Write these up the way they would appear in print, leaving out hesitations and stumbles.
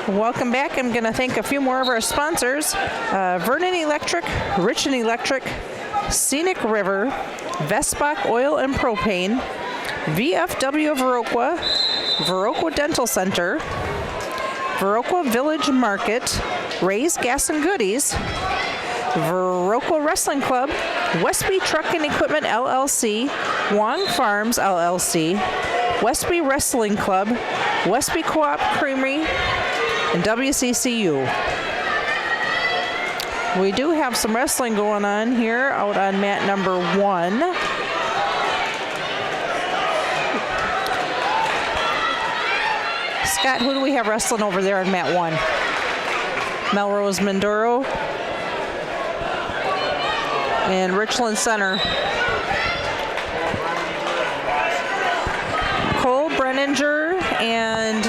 Welcome back. I'm going to thank a few more of our sponsors. Vernon Electric, Richland Electric, Scenic River, Vespach Oil and Propane, VFW of Viroqua, Viroqua Dental Center, Viroqua Village Market, Ray's Gas and Goodies, Viroqua Wrestling Club, Westby Truck and Equipment LLC, Wong Farms LLC, Westby Wrestling Club, Westby Co-op Creamery, and WCCU. We do have some wrestling going on here out on mat number 1. Scott, who do we have wrestling over there on mat 1? Melrose Mindoro and Richland Center. Cole Brenninger and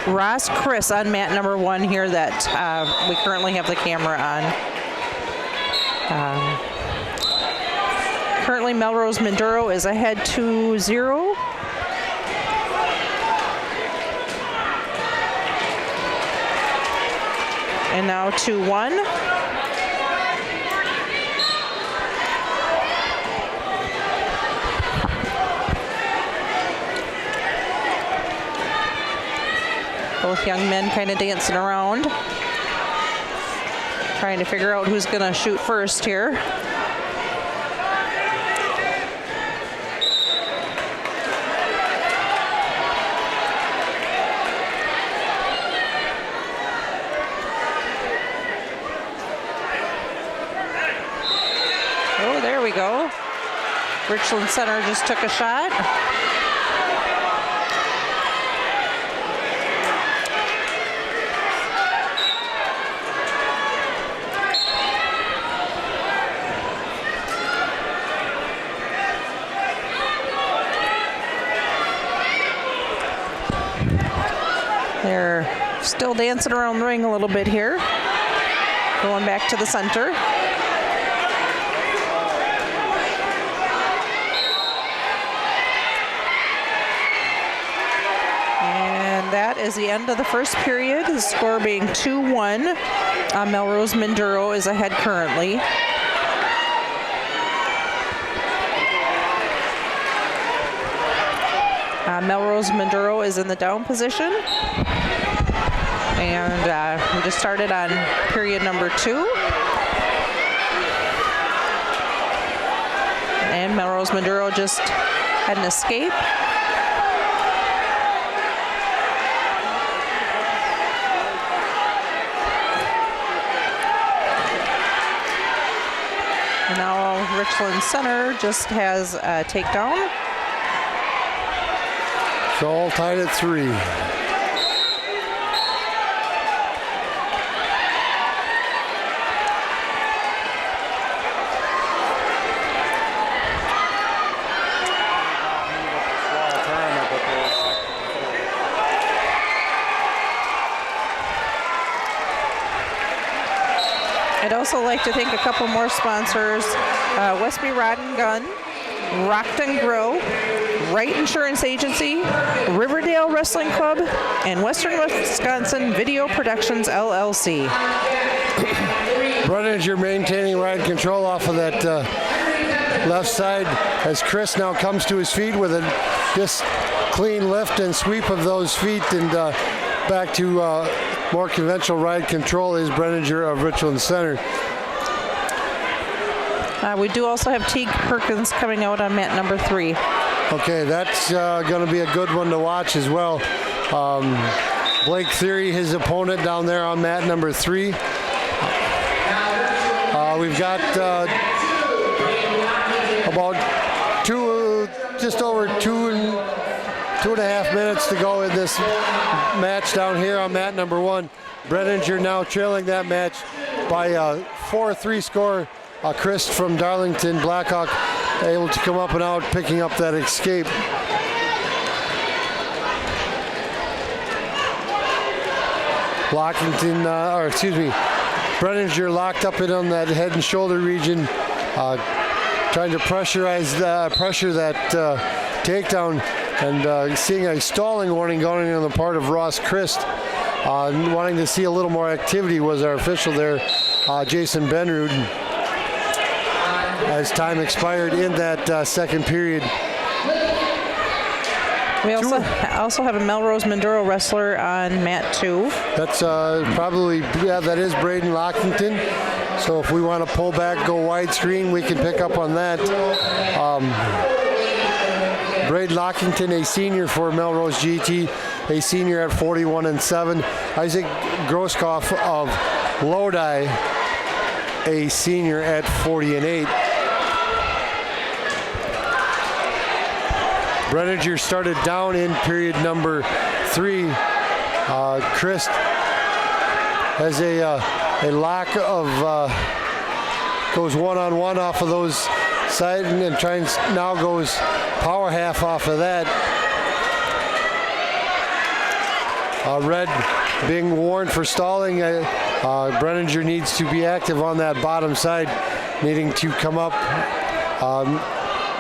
Ross Chris on mat number 1 here that we currently have the camera on. Currently Melrose Mindoro is ahead 2-0. And now 2-1. Both young men kind of dancing around, trying to figure out who's going to shoot first here. Oh, there we go. Richland Center just took a shot. They're still dancing around the ring a little bit here. Going back to the center. And that is the end of the first period. The score being 2-1. Melrose Mindoro is ahead currently. Melrose Mindoro is in the down position. And we just started on period number 2. And Melrose Mindoro just had an escape. And now Richland Center just has a takedown. So all tied at 3. I'd also like to thank a couple more sponsors, Westby Rod and Gun, Rockton Grill, Wright Insurance Agency, Riverdale Wrestling Club, and Western Wisconsin Video Productions, LLC. Brenninger maintaining ride control off of that left side as Chris now comes to his feet with a just clean lift and sweep of those feet, and back to more conventional ride control is Brenninger of Richland Center. We do also have Teague Perkins coming out on mat number 3. Okay, that's going to be a good one to watch as well. Blake Theory, his opponent down there on mat number 3. We've got about just over 2.5 minutes to go in this match down here on mat number 1. Brenninger now trailing that match by a 4-3 score. Chris from Darlington, Blackhawk, able to come up and out, picking up that escape. Brenninger locked up in on that head and shoulder region, trying to pressure that takedown, and seeing a stalling warning going on the part of Ross Christ. wanting to see a little more activity was our official there, Jason Benrud, as time expired in that second period. We also have a Melrose Minduro wrestler on mat 2. That's probably, that is Braden Lockington. So if we want to pull back, go widescreen, we can pick up on that. Braden Lockington, a senior for Melrose GT, a senior at 41-7. Isaac Groskopf of Lodi, a senior at 40-8. Brenninger started down in period number 3. Chris has a lack of, goes one-on-one off of those sides and tries, now goes power half off of that. Red being warned for stalling. Brenninger needs to be active on that bottom side, needing to come up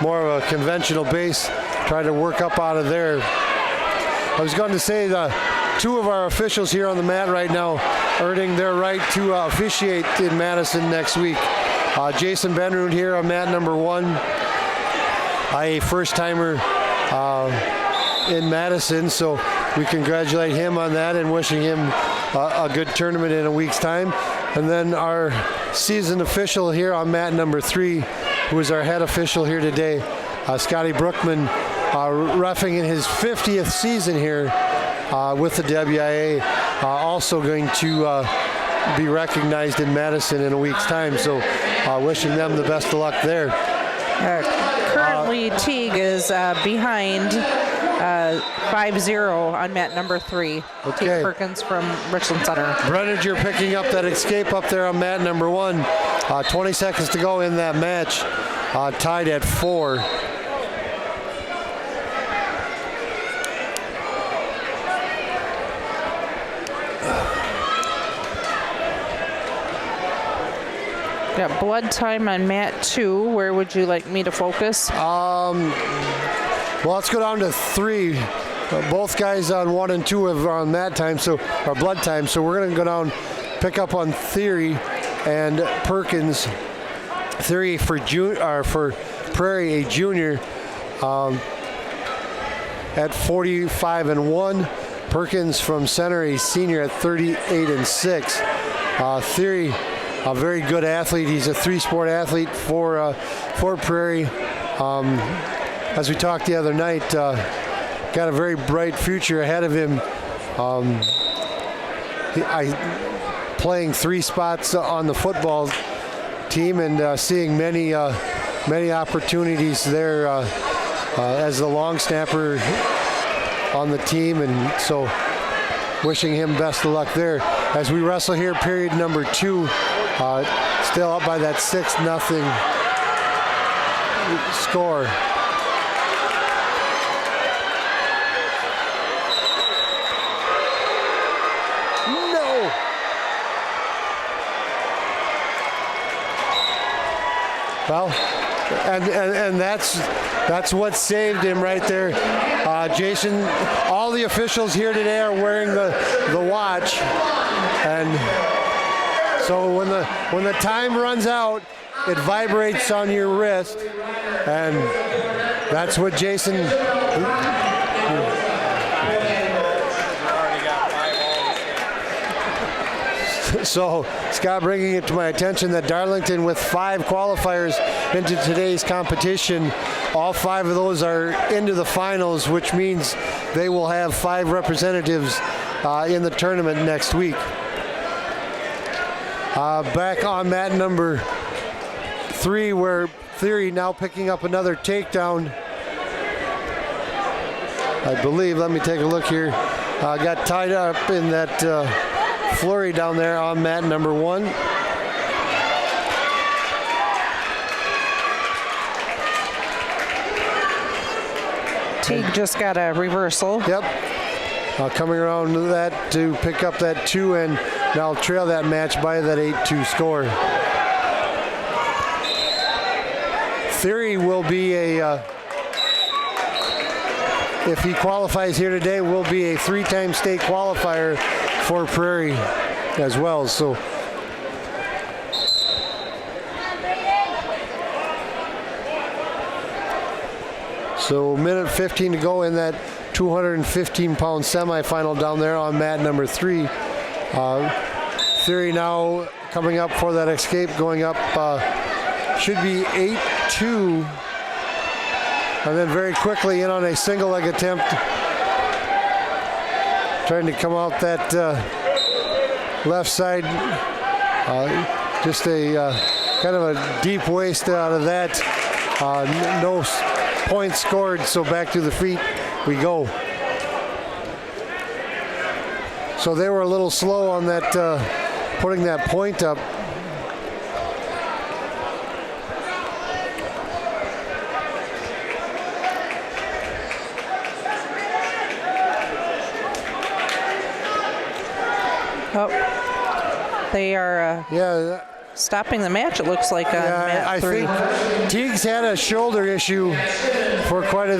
more of a conventional base, try to work up out of there. I was going to say two of our officials here on the mat right now earning their right to officiate in Madison next week. Jason Benrud here on mat number 1, a first-timer in Madison, so we congratulate him on that and wishing him a good tournament in a week's time. And then our season official here on mat number 3, who is our head official here today, Scotty Brookman, reffing in his 50th season here with the WIAA, also going to be recognized in Madison in a week's time. So wishing them the best of luck there. Currently, Teague is behind 5-0 on mat number 3. Okay. Teague Perkins from Richland Center. Brenninger picking up that escape up there on mat number 1. 20 seconds to go in that match. Tied at 4. Got blood time on mat 2. Where would you like me to focus? Well, let's go down to 3. Both guys on 1 and 2 are on mat time, so or blood time. So we're going to go down, pick up on Theory and Perkins. Theory for Prairie, a junior, at 45-1. Perkins from center, a senior at 38-6. Theory, a very good athlete. He's a 3-sport athlete for Prairie. As we talked the other night, got a very bright future ahead of him. Playing 3 spots on the football team and seeing many opportunities there as the long snapper on the team, and so wishing him best of luck there. As we wrestle here, period number 2, still up by that 6-0 score. No! Well, and that's what saved him right there. Jason, all the officials here today are wearing the watch, and so when the time runs out, it vibrates on your wrist, and that's what Jason. So Scott bringing it to my attention that Darlington, with 5 qualifiers into today's competition, all 5 of those are into the finals, which means they will have 5 representatives in the tournament next week. Back on mat number 3, where Theory now picking up another takedown. I believe, let me take a look here. Got tied up in that flurry down there on mat number 1. Teague just got a reversal. Yep. Coming around to that to pick up that 2 and now trail that match by that 8-2 score. Theory will be a if he qualifies here today, will be a 3-time state qualifier for Prairie as well. So minute 15 to go in that 215-pound semifinal down there on mat number 3. Theory now coming up for that escape, going up, should be 8-2. And then very quickly in on a single leg attempt, trying to come out that left side. Just a kind of a deep waist out of that. No points scored, so back to the feet we go. So they were a little slow on that, putting that point up. Oh, they are stopping the match, it looks like, on mat 3. I think Teague's had a shoulder issue for quite a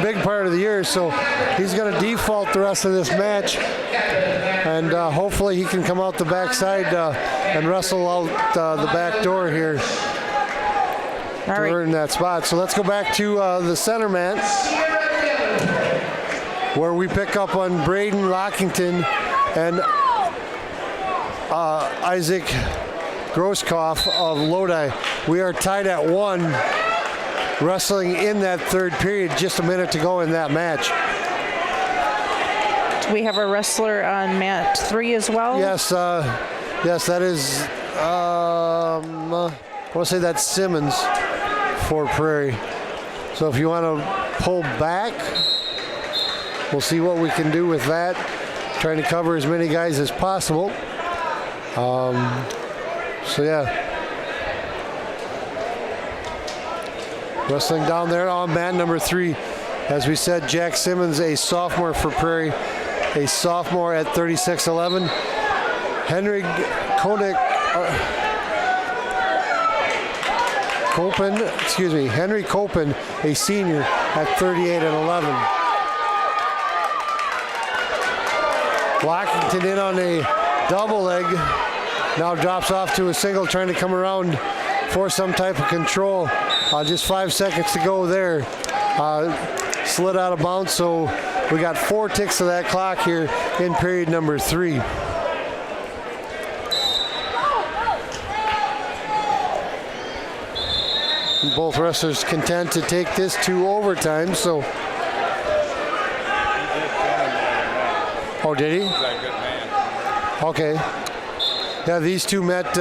big part of the year, so he's going to default the rest of this match. And hopefully he can come out the backside and wrestle out the back door here to earn that spot. So let's go back to the center mat, where we pick up on Braden Lockington and Isaac Grosskopf of Lodi. We are tied at 1, wrestling in that third period, just a minute to go in that match. Do we have a wrestler on mat 3 as well? Yes, yes, that is, I want to say that's Simmons for Prairie. So if you want to pull back, we'll see what we can do with that. Trying to cover as many guys as possible. So yeah, wrestling down there on mat number 3. As we said, Jack Simmons, a sophomore for Prairie, a sophomore at 36'11". Henry Henry Copen, a senior at 38'11". Lockington in on a double leg. Now drops off to a single, trying to come around for some type of control. Just 5 seconds to go there. Slid out of bounds, so we got 4 ticks of that clock here in period number 3. Both wrestlers content to take this to overtime, so. Oh, did he? Okay. Yeah, these two met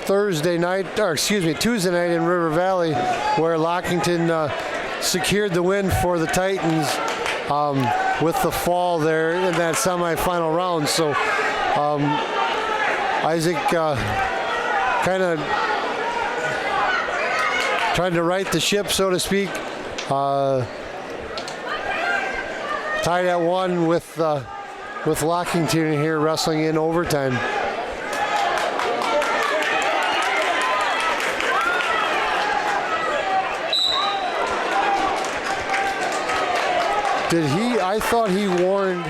Tuesday night in River Valley, where Lockington secured the win for the Titans with the fall there in that semifinal round. So Isaac kind of trying to right the ship, so to speak. Tied at 1 with Lockington here wrestling in overtime. Did he? I thought he warned.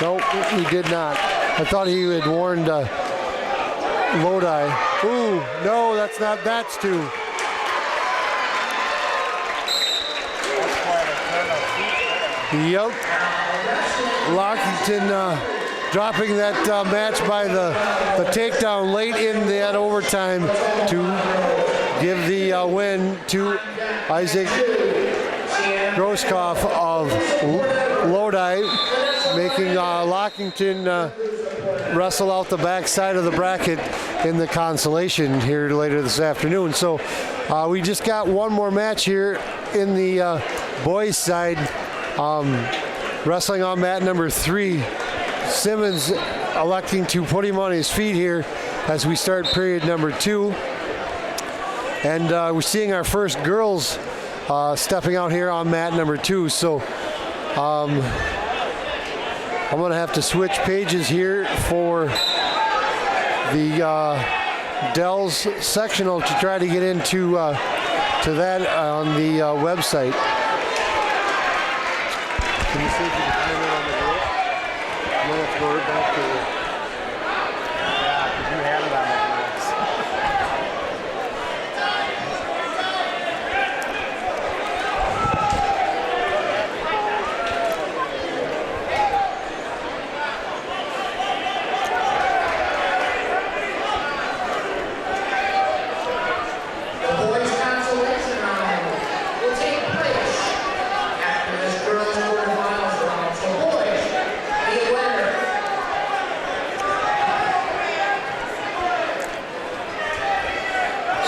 Nope, he did not. I thought he had warned Lodi. Ooh, no, that's not. That's 2. Yep. Lockington dropping that match by the takedown late in that overtime to give the win to Isaac Grosskopf of Lodi, making Lockington wrestle out the backside of the bracket in the consolation here later this afternoon. So we just got one more match here in the boys' side. Wrestling on mat number 3. Simmons electing to put him on his feet here as we start period number 2. And we're seeing our first girls stepping out here on mat number 2. So I'm going to have to switch pages here for the Dells sectional to try to get into to that on the website. Can you see if you can find it on the group? And then let's go right back to the... Yeah, because you had it on the groups.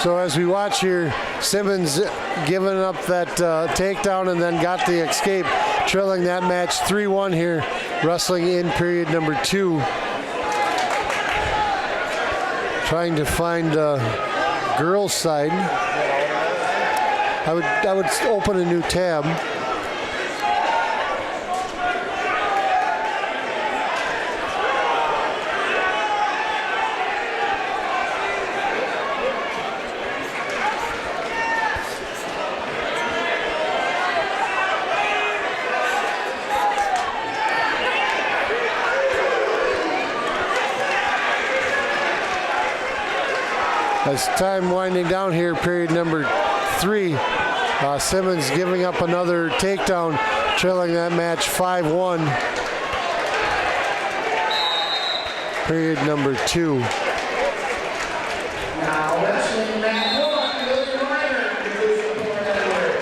So as we watch here, Simmons giving up that takedown and then got the escape, trailing that match 3-1 here, wrestling in period number 2. Trying to find girls' side. I would open a new tab. As time winding down here, period number 3, Simmons giving up another takedown, trailing that match 5-1. Period number 2. Now wrestling mat 1, Lily Ryder, introducing Port Edward.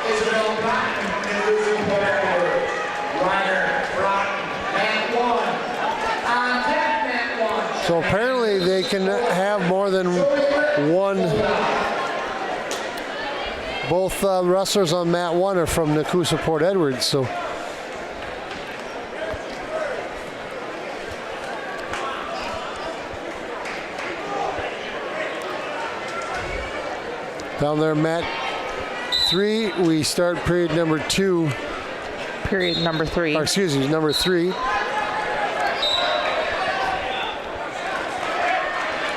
Isabel Broughton, introducing Port Edward. Ryder, Broughton, mat 1. On deck, mat 1. So apparently they can have more than one. Both wrestlers on mat 1 are from Nakusa Port Edward, so down there, mat 3, we start period number 2. Period number 3. Or excuse me, number 3.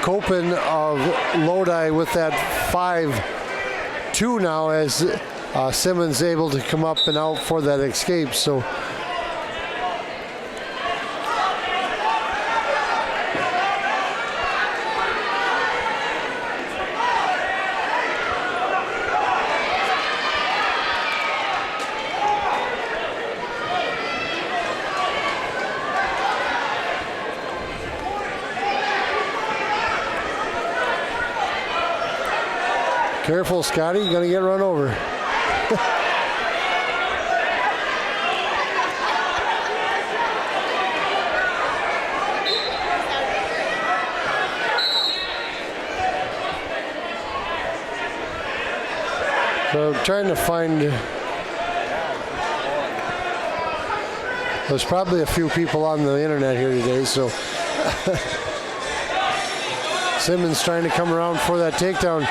Copen of Lodi with that 5-2 now, as Simmons able to come up and out for that escape. So careful, Scotty, you're gonna get run over. So I'm trying to find, there's probably a few people on the internet here today, so Simmons trying to come around for that takedown.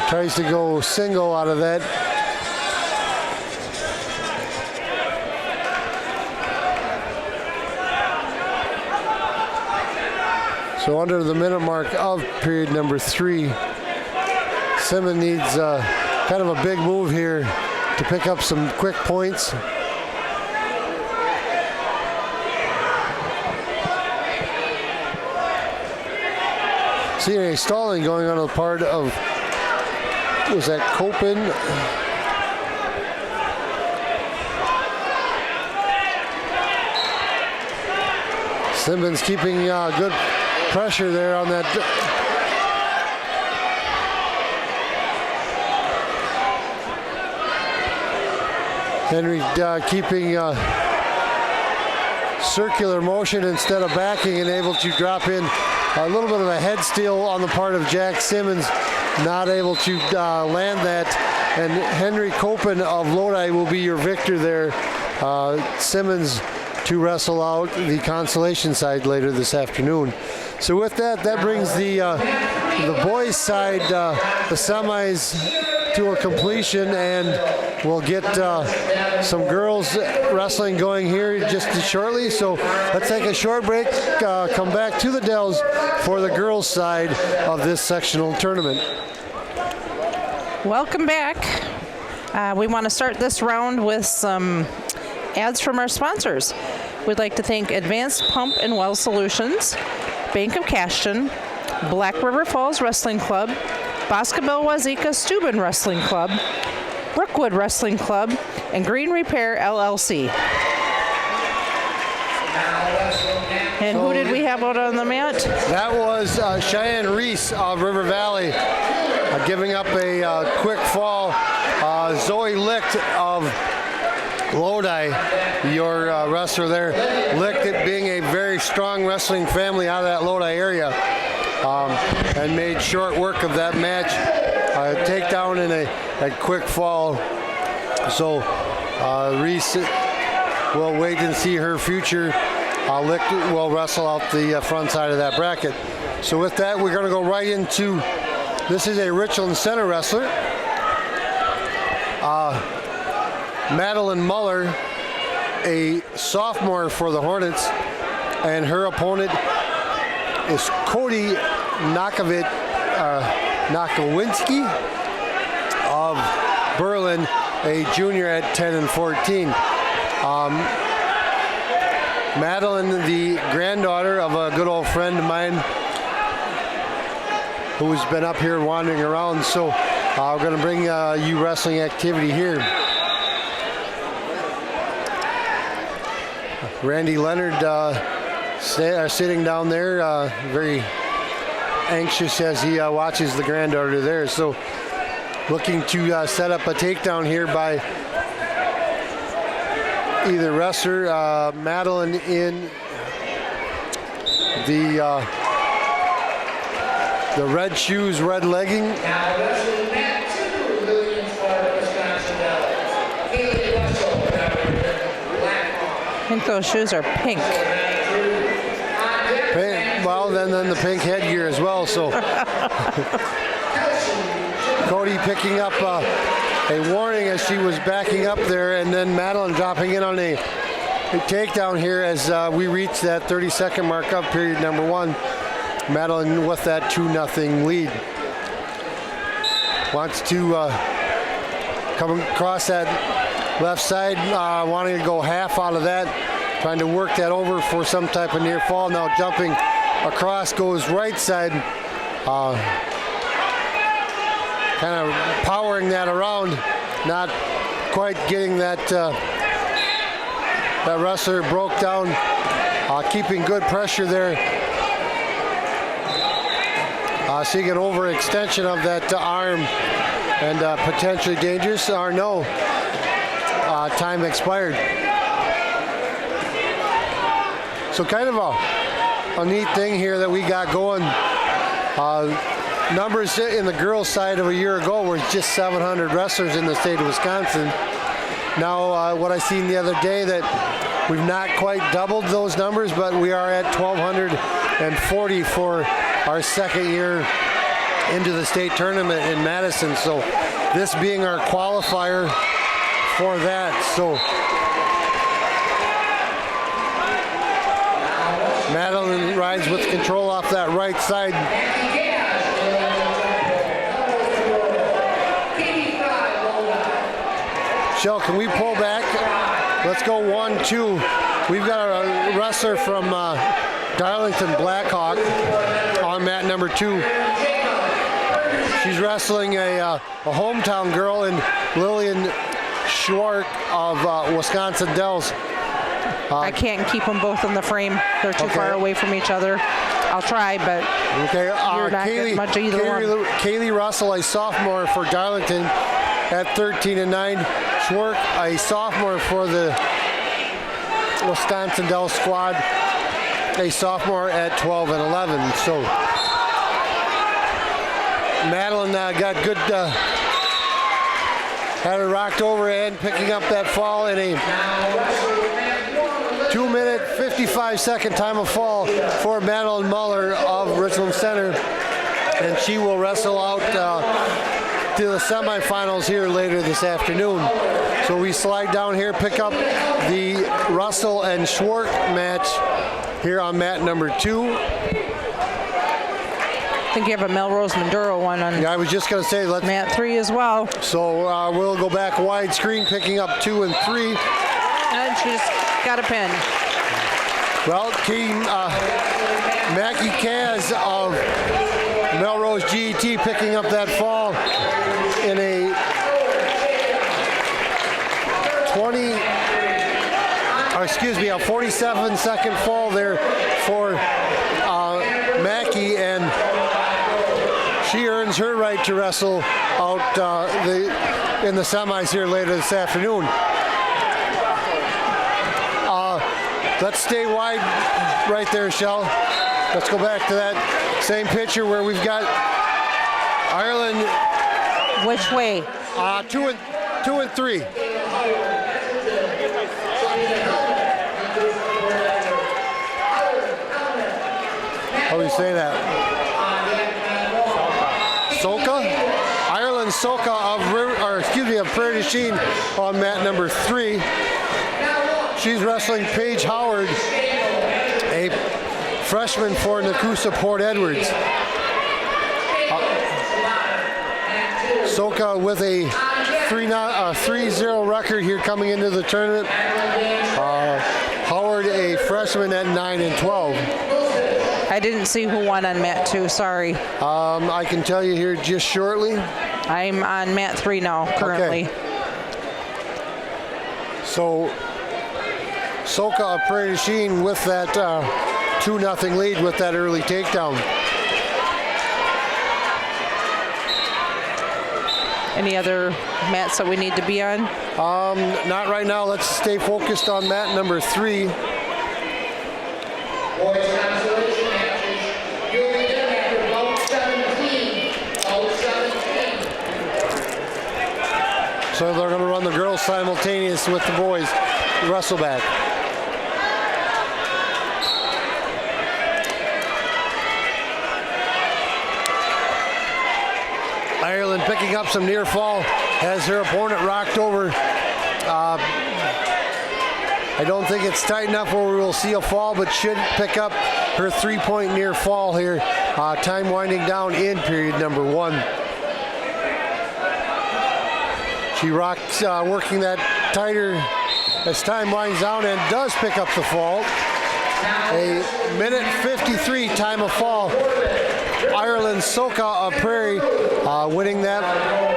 Tries to go single out of that. So under the minute mark of period number 3, Simmons needs kind of a big move here to pick up some quick points. Seeing a stalling going on the part of, was that Copen? Simmons keeping good pressure there on that. Henry keeping circular motion instead of backing, and able to drop in a little bit of a head steal on the part of Jack Simmons. Not able to land that, and Henry Copen of Lodi will be your victor there. Simmons to wrestle out the consolation side later this afternoon. So with that, that brings the boys side, the semis, to a completion, and we'll get some girls wrestling going here just shortly. So let's take a short break, come back to the Dells for the girls side of this sectional tournament. Welcome back. We want to start this round with some ads from our sponsors. We'd like to thank Advanced Pump and Well Solutions, Bank of Cashton, Black River Falls Wrestling Club, Boscobel Wazeeka Steuben Wrestling Club, Brookwood Wrestling Club, and Green Repair LLC. And who did we have out on the mat? That was Cheyenne Reese of River Valley giving up a quick fall. Zoe Licht of Lodi, your wrestler there. Licht, it being a very strong wrestling family out of that Lodi area, and made short work of that match. Takedown and a quick fall. So Reese will wait and see her future. Licht will wrestle out the front side of that bracket. So with that, we're going to go right into, this is a Richland Center wrestler. Madeline Muller, a sophomore for the Hornets, and her opponent is Cody Nakowinski of Berlin, a junior at 10 and 14. Madeline, the granddaughter of a good old friend of mine who's been up here wandering around, so we're going to bring you wrestling activity here. Randy Leonard sitting down there, very anxious as he watches the granddaughter there. So looking to set up a takedown here by either wrestler. Madeline in the red shoes, red legging. Now wrestling mat 2, Williamsburg, Wisconsin, Haley Russell, black. I think those shoes are pink. Pink, well, then the pink headgear as well. So Cody picking up a warning as she was backing up there, and then Madeline dropping in on a takedown here as we reach that 30-second mark of period number 1. Madeline with that 2-0 lead. Wants to come across that left side, wanting to go half out of that, trying to work that over for some type of near fall. Now jumping across, goes right side, kind of powering that around, not quite getting that that wrestler broke down, keeping good pressure there. Seeing an overextension of that arm and potentially dangerous, or no, time expired. So kind of a neat thing here that we got going. Numbers in the girls' side of a year ago were just 700 wrestlers in the state of Wisconsin. Now, what I seen the other day, that we've not quite doubled those numbers, but we are at 1,240 for our second year into the state tournament in Madison. So this being our qualifier for that. So Madeline rides with control off that right side. Shell, can we pull back? Let's go 1-2. We've got a wrestler from Darlington, Blackhawk, on mat number 2. She's wrestling a hometown girl in Lillian Schwark of Wisconsin Dells. I can't keep them both in the frame. They're too far away from each other. I'll try, but you're not getting much of either one. Kaylee Russell, a sophomore for Darlington at 13 and 9. Schwark, a sophomore for the Wisconsin Dells squad, a sophomore at 12 and 11. So Madeline got good, had her rocked over and picking up that fall in a 2-minute, 55-second time of fall for Madeline Muller of Richland Center. And she will wrestle out to the semifinals here later this afternoon. So we slide down here, pick up the Russell and Schwark match here on mat number 2. I think you have a Melrose Maduro one on Yeah, I was just going to say, mat 3 as well. so we'll go back widescreen, picking up 2 and 3. And she's got a pin. Well, Team Mackie Kaz of Melrose GET picking up that fall in a 47-second fall there for Mackie, and she earns her right to wrestle out in the semis here later this afternoon. Let's stay wide right there, Shell. Let's go back to that same picture where we've got Ireland. Which way? 2 and 3. How do you say that? Soka? Ireland Soka of Prairie Chien on mat number 3. She's wrestling Paige Howard, a freshman for Nakusa Port Edwards. Soka with a 3-0 record here coming into the tournament. Howard, a freshman at 9 and 12. I didn't see who won on mat 2, sorry. I can tell you here just shortly. I'm on mat 3 now, currently. Okay. So, Soka of Prairie Chien with that 2-0 lead with that early takedown. Any other mats that we need to be on? Not right now. Let's stay focused on mat number 3. Boys consolation matches. You'll be done after bout 17. Bout 17. So they're going to run the girls simultaneous with the boys. Wrestle back. Ireland picking up some near fall as her opponent rocked over. I don't think it's tight enough where we will see a fall, but should pick up her 3-point near fall here. Time winding down in period number 1. She rocks, working that tighter as time winds down, and does pick up the fall. A minute 53 time of fall. Ireland Soka of Prairie winning that,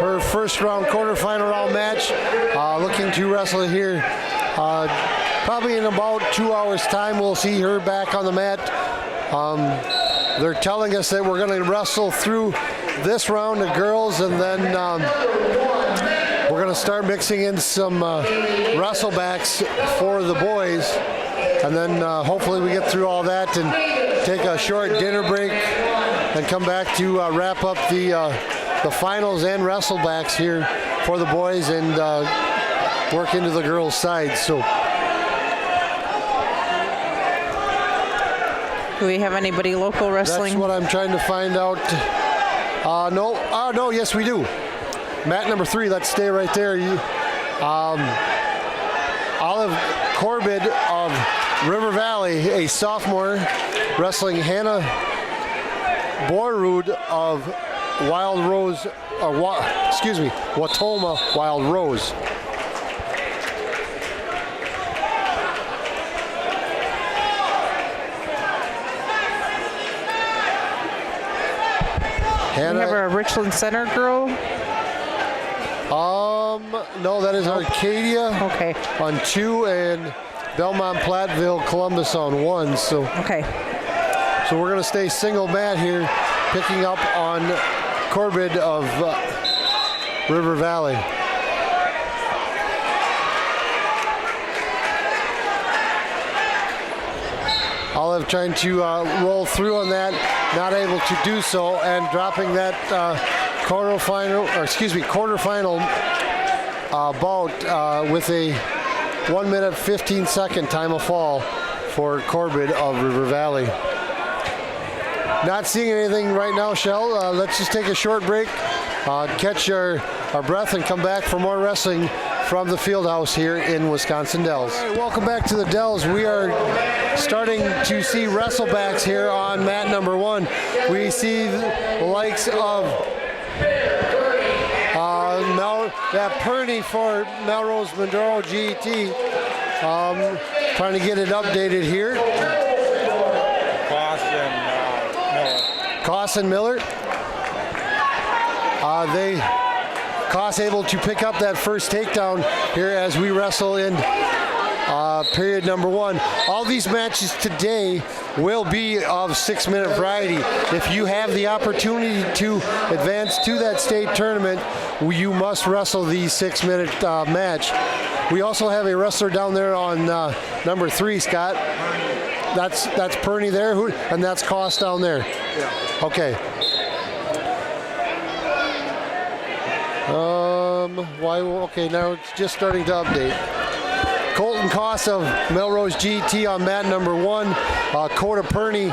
her first round quarterfinal round match. Looking to wrestle here. Probably in about 2 hours time we'll see her back on the mat. They're telling us that we're going to wrestle through this round of girls, and then we're going to start mixing in some wrestlebacks for the boys, and then hopefully we get through all that and take a short dinner break and come back to wrap up the finals and wrestlebacks here for the boys and work into the girls' side. So, Do we have anybody local wrestling? that's what I'm trying to find out. No, yes we do. Mat number 3, let's stay right there. Olive Corbett of River Valley, a sophomore, wrestling Hannah Borrud of Watoma Wild Rose. We have a Richland Center girl. No, that is Arcadia Okay. on 2 and Belmont Platteville Columbus on 1. So Okay. we're going to stay single mat here, picking up on Corbett of River Valley. Olive trying to roll through on that, not able to do so, and dropping that quarterfinal bout with a 1 minute 15 second time of fall for Corbett of River Valley. Not seeing anything right now, Shell. Let's just take a short break, catch our breath, and come back for more wrestling from the field house here in Wisconsin Dells. All right, welcome back to the Dells. We are starting to see wrestlebacks here on mat number 1. We see the likes of Prairie for Melrose Maduro GT. Trying to get it updated here. Koss and Miller. Koss able to pick up that first takedown here as we wrestle in period number 1. All these matches today will be of 6-minute variety. If you have the opportunity to advance to that state tournament, you must wrestle the 6-minute match. We also have a wrestler down there on number 3, Scott. That's Prairie there, and that's Koss down there. Yeah. Okay. Okay, now it's just starting to update. Colton Koss of Melrose GT on mat number 1. Coda Prairie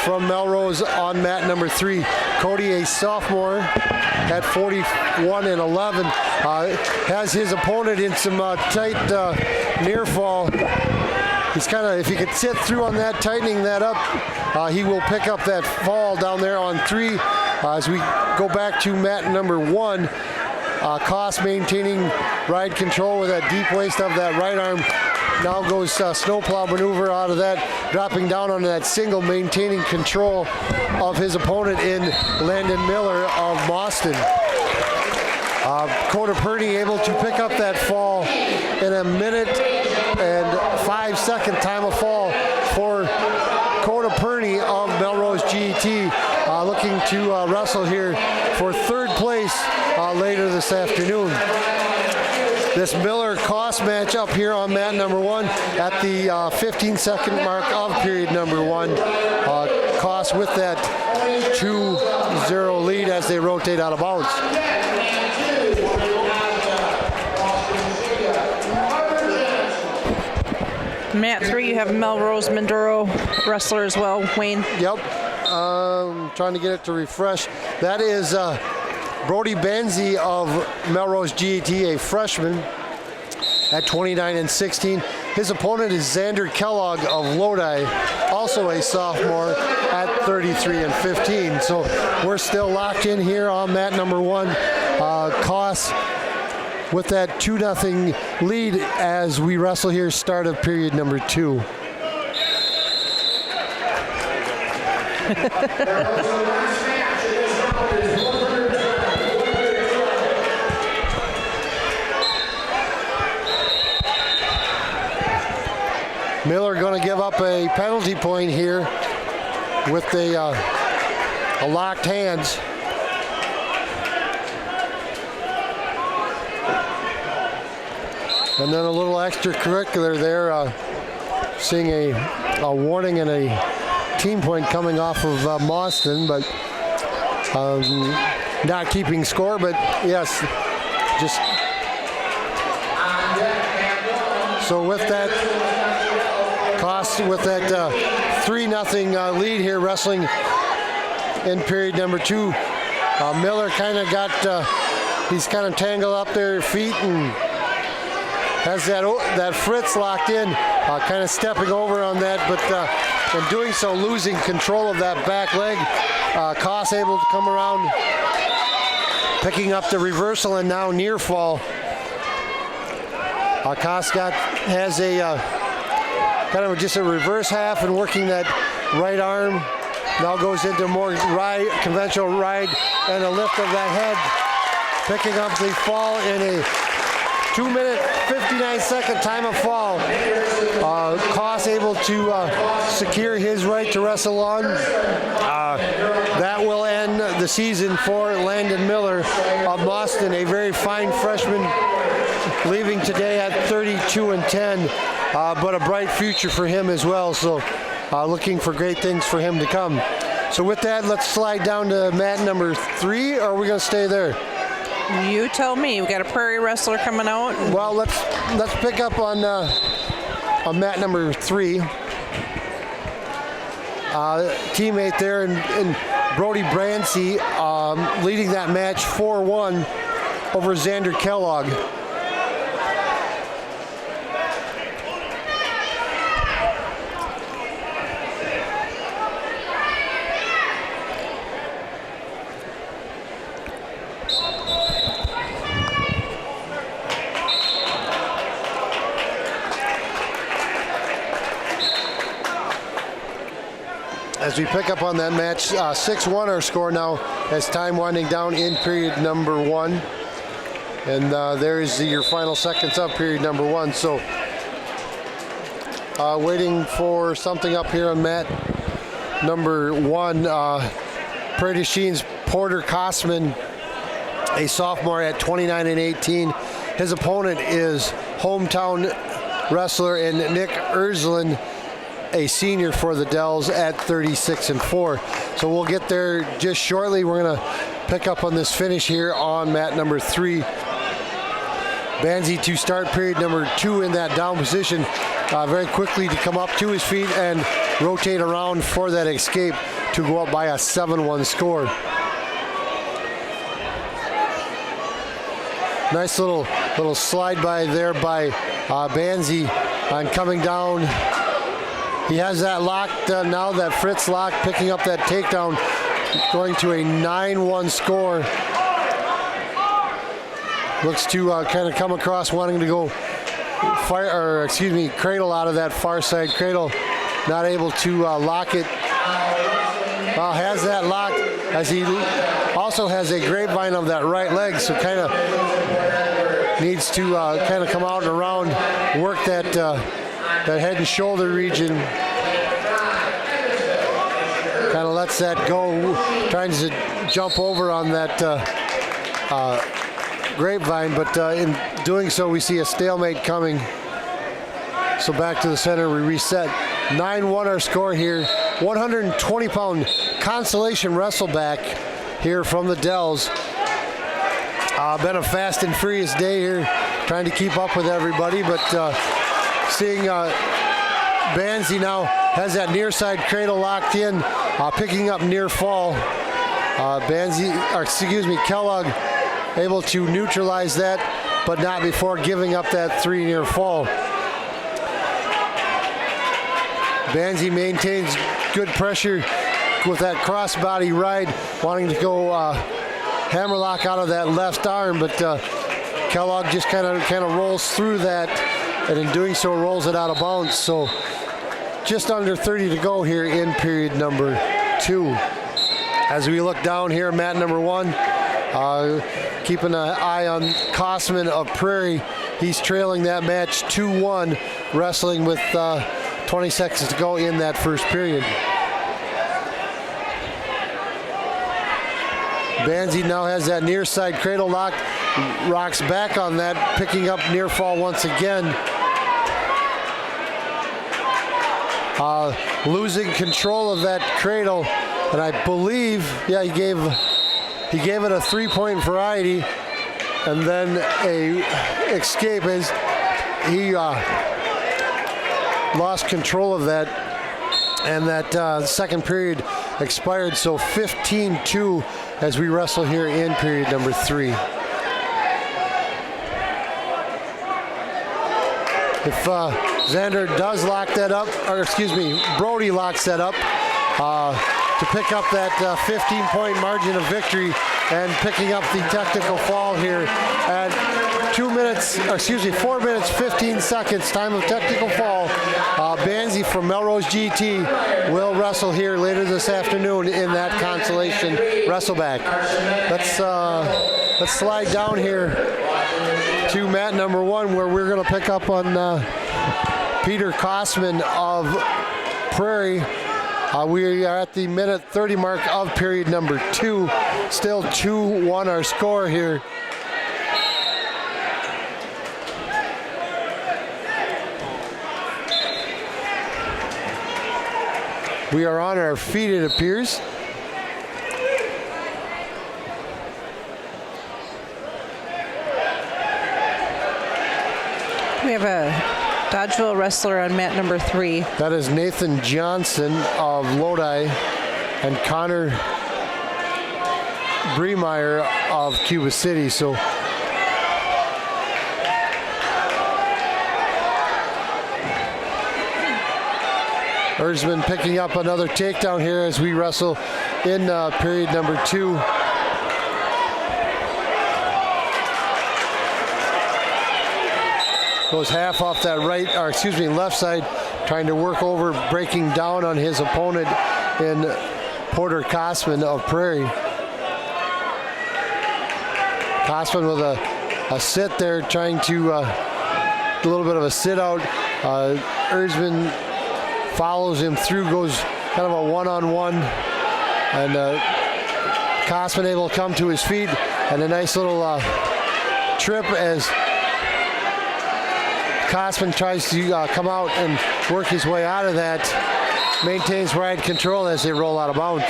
from Melrose on mat number 3. Cody, a sophomore at 41 and 11, has his opponent in some tight near fall. He's kind of, if he could sit through on that, tightening that up, he will pick up that fall down there on 3. As we go back to mat number 1, Koss maintaining ride control with that deep waist of that right arm. Now goes snowplow maneuver out of that, dropping down on that single, maintaining control of his opponent in Landon Miller of Boston. Coda Prairie able to pick up that fall in a minute and 5-second time of fall for Coda Prairie of Melrose GT, looking to wrestle here for 3rd place later this afternoon. This Miller-Koss match up here on mat number 1 at the 15-second mark of period number 1. Koss with that 2-0 lead as they rotate out of bounds. Mat 3, you have Melrose Maduro wrestler as well, Wayne. Yep. Trying to get it to refresh. That is Brody Benzie of Melrose GT, a freshman at 29 and 16. His opponent is Xander Kellogg of Lodi, also a sophomore at 33 and 15. So we're still locked in here on mat number 1. Koss with that 2-0 lead as we wrestle here, start of period number 2. Miller going to give up a penalty point here with the locked hands. And then a little extracurricular there, seeing a warning and a team point coming off of Boston, but not keeping score, but yes, just so with that, Koss with that 3-0 lead here, wrestling in period number 2. Miller kind of got, he's kind of tangled up their feet and has that Fritz locked in, kind of stepping over on that, but in doing so, losing control of that back leg. Koss able to come around, picking up the reversal and now near fall. Koss has a kind of just a reverse half and working that right arm. Now goes into more conventional ride and a lift of that head, picking up the fall in a 2-minute, 59-second time of fall. Koss able to secure his right to wrestle on. That will end the season for Landon Miller of Boston, a very fine freshman, leaving today at 32 and 10, but a bright future for him as well. So looking for great things for him to come. So with that, let's slide down to mat number 3, or are we going to stay there? You tell me. We got a Prairie wrestler coming out. Well, let's pick up on mat number 3. Teammate there and Brody Brancy leading that match 4-1 over Xander Kellogg. as we pick up on that match. 6-1 our score now as time winding down in period number 1. And there is your final seconds of period number 1. So waiting for something up here on mat number 1. Prairie Chien's Porter Kosman, a sophomore at 29 and 18. His opponent is hometown wrestler and Nick Erzlin, a senior for the Dells at 36 and 4. So we'll get there just shortly. We're going to pick up on this finish here on mat number 3. Banzi to start period number 2 in that down position, very quickly to come up to his feet and rotate around for that escape to go up by a 7-1 score. Nice little slide by there by Banzi on coming down. He has that locked now, that Fritz lock, picking up that takedown, going to a 9-1 score. Looks to kind of come across wanting to go cradle out of that far side cradle. Not able to lock it. Has that locked as he also has a grapevine of that right leg, so kind of needs to kind of come out and around, work that head and shoulder region. Kind of lets that go, trying to jump over on that grapevine, but in doing so we see a stalemate coming. So back to the center, we reset. 9-1 our score here. 120-pound consolation wrestleback here from the Dells. Been a fast and furious day here, trying to keep up with everybody, but seeing Banzi now has that near side cradle locked in, picking up near fall. Kellogg able to neutralize that, but not before giving up that 3 near fall. Banzi maintains good pressure with that crossbody ride, wanting to go hammerlock out of that left arm, but Kellogg just kind of rolls through that, and in doing so rolls it out of bounds. So just under 30 to go here in period number 2. As we look down here, mat number 1, keeping an eye on Kosman of Prairie. He's trailing that match 2-1, wrestling with 20 seconds to go in that first period. Banzi now has that near side cradle lock, rocks back on that, picking up near fall once again. Losing control of that cradle, and I believe, yeah, he gave it a 3-point variety, and then a escape as he lost control of that, and that second period expired. So 15-2 as we wrestle here in period number 3. If Xander does lock that up, Brody locks that up to pick up that 15-point margin of victory, and picking up the technical fall here at 4 minutes 15 seconds, time of technical fall. Banzi from Melrose GT will wrestle here later this afternoon in that consolation wrestleback. Let's slide down here to mat number 1, where we're going to pick up on Peter Kosman of Prairie. We are at the minute 30 mark of period number 2. Still 2-1 our score here. We are on our feet, it appears. We have a Dodgeville wrestler on mat number 3. That is Nathan Johnson of Lodi and Connor Bremeyer of Cuba City. So Erzman picking up another takedown here as we wrestle in period number 2. Goes half off that left side, trying to work over, breaking down on his opponent in Porter Kosman of Prairie. Kosman with a sit there, trying to a little bit of a sit out. Erzman follows him through, goes kind of a one-on-one, and Kosman able to come to his feet, and a nice little trip as Kosman tries to come out and work his way out of that. Maintains ride control as they roll out of bounds.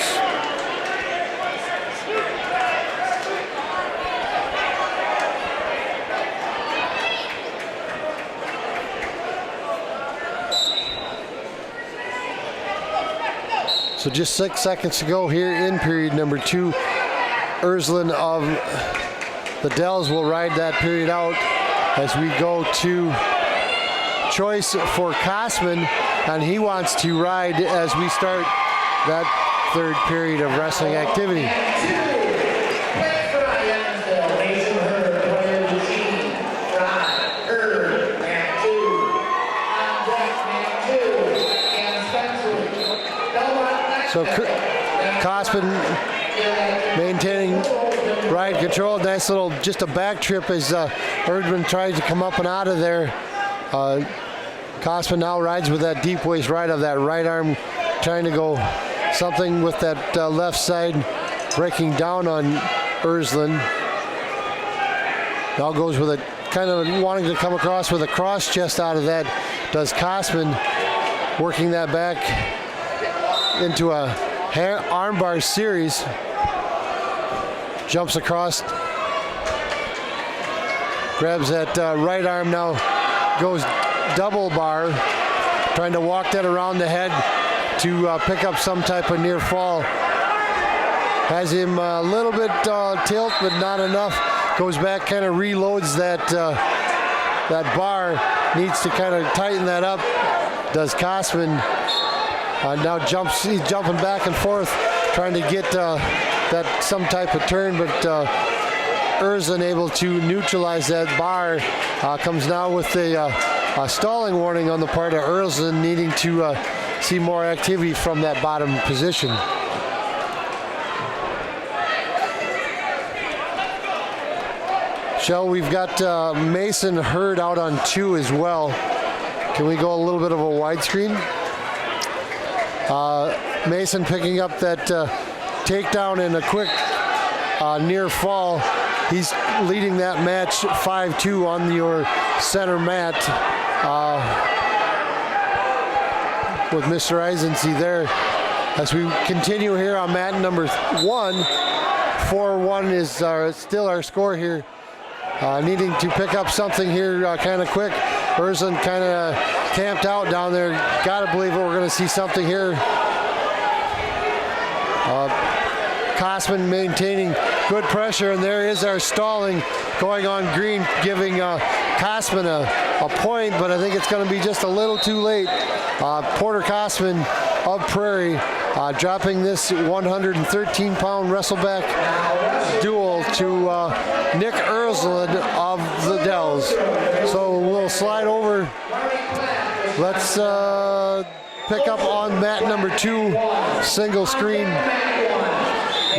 So just 6 seconds to go here in period number 2. Erzlin of the Dells will ride that period out as we go to choice for Kosman, and he wants to ride as we start that third period of wrestling activity. So Kosman maintaining ride control. Nice little, just a back trip as Erdman tries to come up and out of there. Kosman now rides with that deep waist ride of that right arm, trying to go something with that left side, breaking down on Erzlin. Now goes with a kind of wanting to come across with a cross chest out of that. Does Kosman, working that back into a armbar series. Jumps across, grabs that right arm now, goes double bar, trying to walk that around the head to pick up some type of near fall. Has him a little bit tilt, but not enough. Goes back, kind of reloads that that bar. Needs to kind of tighten that up. Does Kosman. Now he's jumping back and forth, trying to get that some type of turn, but Erzlin able to neutralize that bar. Comes now with a stalling warning on the part of Erzlin, needing to see more activity from that bottom position. Shell, we've got Mason Hurd out on 2 as well. Can we go a little bit of a widescreen? Mason picking up that takedown and a quick near fall. He's leading that match 5-2 on your center mat with Mr. Eisensee there. As we continue here on mat number 1, 4-1 is still our score here. Needing to pick up something here kind of quick. Erzlin kind of camped out down there. Gotta believe we're going to see something here. Kosman maintaining good pressure, and there is our stalling going on green, giving Kosman a point, but I think it's going to be just a little too late. Porter Kosman of Prairie dropping this 113-pound wrestleback duel to Nick Erzlin of the Dells. So we'll slide over. Let's pick up on mat number 2, single screen,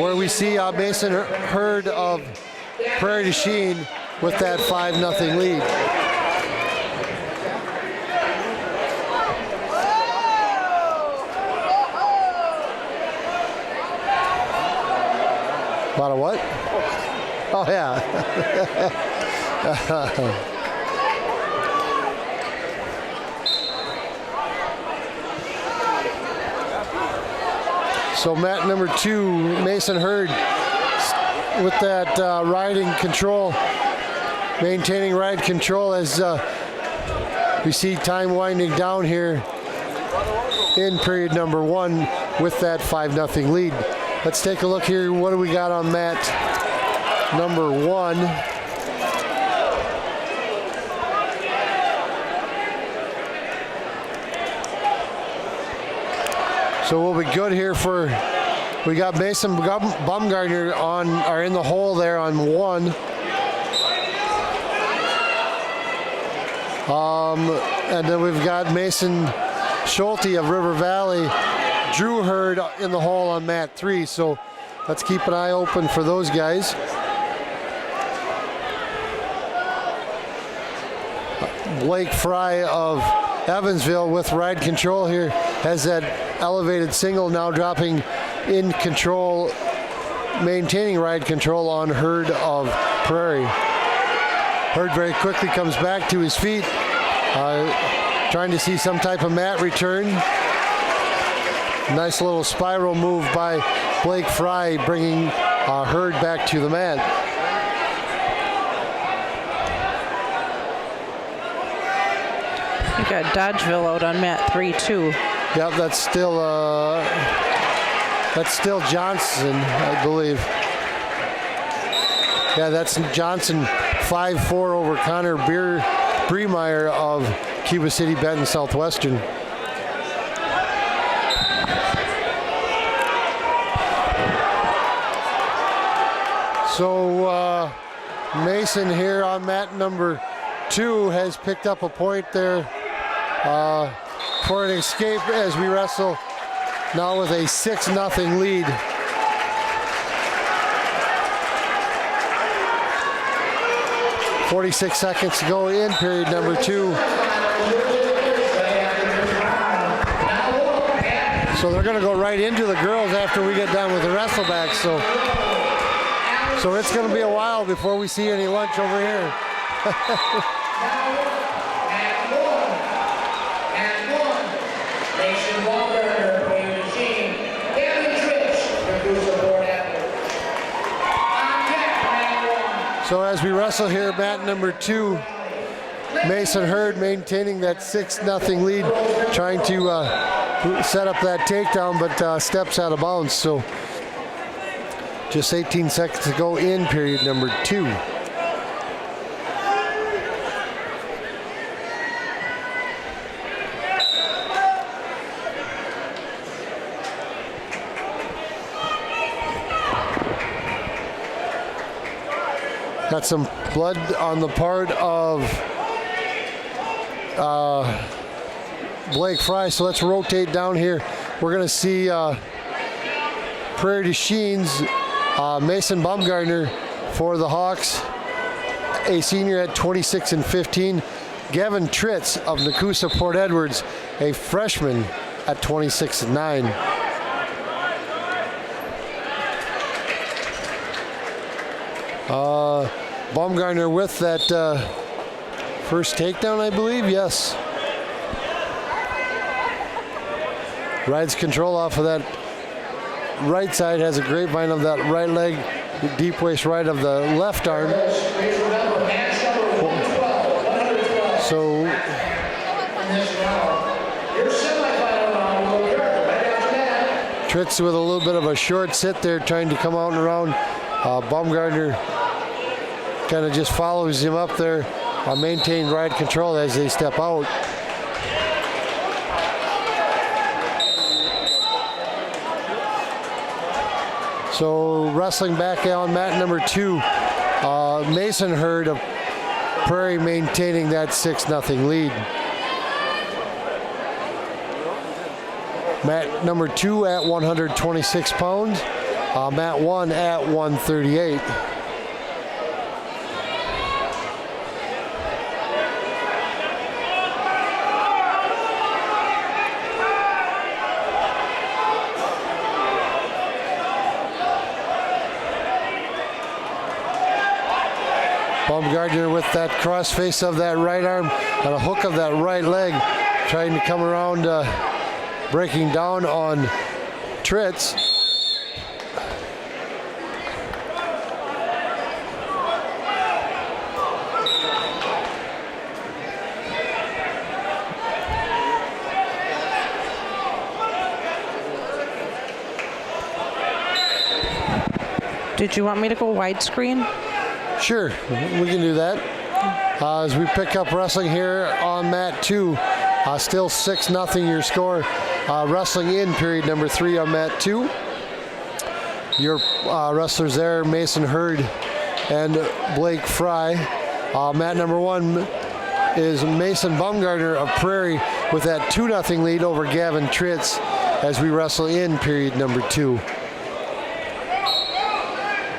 where we see Mason Hurd of Prairie to Chien with that 5-0 lead. About a what? Oh, yeah. So mat number 2, Mason Hurd with that riding control, maintaining ride control as we see time winding down here in period number 1 with that 5-0 lead. Let's take a look here. What do we got on mat number 1? So we'll be good here for, we got Mason Bumgardner are in the hole there on 1. And then we've got Mason Schulte of River Valley Drew Hurd in the hole on mat 3. So let's keep an eye open for those guys. Blake Fry of Evansville with ride control here has that elevated single, now dropping in control, maintaining ride control on Hurd of Prairie. Hurd very quickly comes back to his feet, trying to see some type of mat return. Nice little spiral move by Blake Fry, bringing Hurd back to the mat. You got Dodgeville out on mat 3 too. Yep, that's still Johnson, I believe. Yeah, that's Johnson, 5-4 over Connor Bremeyer of Cuba City Benton Southwestern. So Mason here on mat number 2 has picked up a point there for an escape as we wrestle now with a 6-0 lead. .46 seconds to go in period number 2. So they're going to go right into the girls after we get done with the wrestleback. So it's going to be a while before we see any lunch over here. So as we wrestle here, mat number 2, Mason Hurd maintaining that 6-0 lead, trying to set up that takedown, but steps out of bounds. So just 18 seconds to go in period number 2. Got some blood on the part of Blake Fry, so let's rotate down here. We're going to see Prairie du Chien's Mason Baumgartner for the Hawks, a senior at 26-15. Gavin Tritz of Nakusa Port Edwards, a freshman at 26-9. Baumgartner with that first takedown, I believe. Yes. Rides control off of that right side, has a grapevine of that right leg, deep waist right of the left arm. So Tritz with a little bit of a short sit there, trying to come out and around. Baumgartner kind of just follows him up there, maintain ride control as they step out. So wrestling back on mat number 2, Mason Hurd of Prairie maintaining that 6-0 lead. Mat number 2 at 126 pounds, mat 1 at 138. Baumgartner with that cross face of that right arm and a hook of that right leg, trying to come around, breaking down on Tritz. Did you want me to go widescreen? Sure, we can do that. As we pick up wrestling here on mat 2, still 6-0 your score. Wrestling in period number 3 on mat 2. Your wrestlers there, Mason Hurd and Blake Fry. Mat number 1 is Mason Baumgartner of Prairie with that 2-0 lead over Gavin Tritz as we wrestle in period number 2.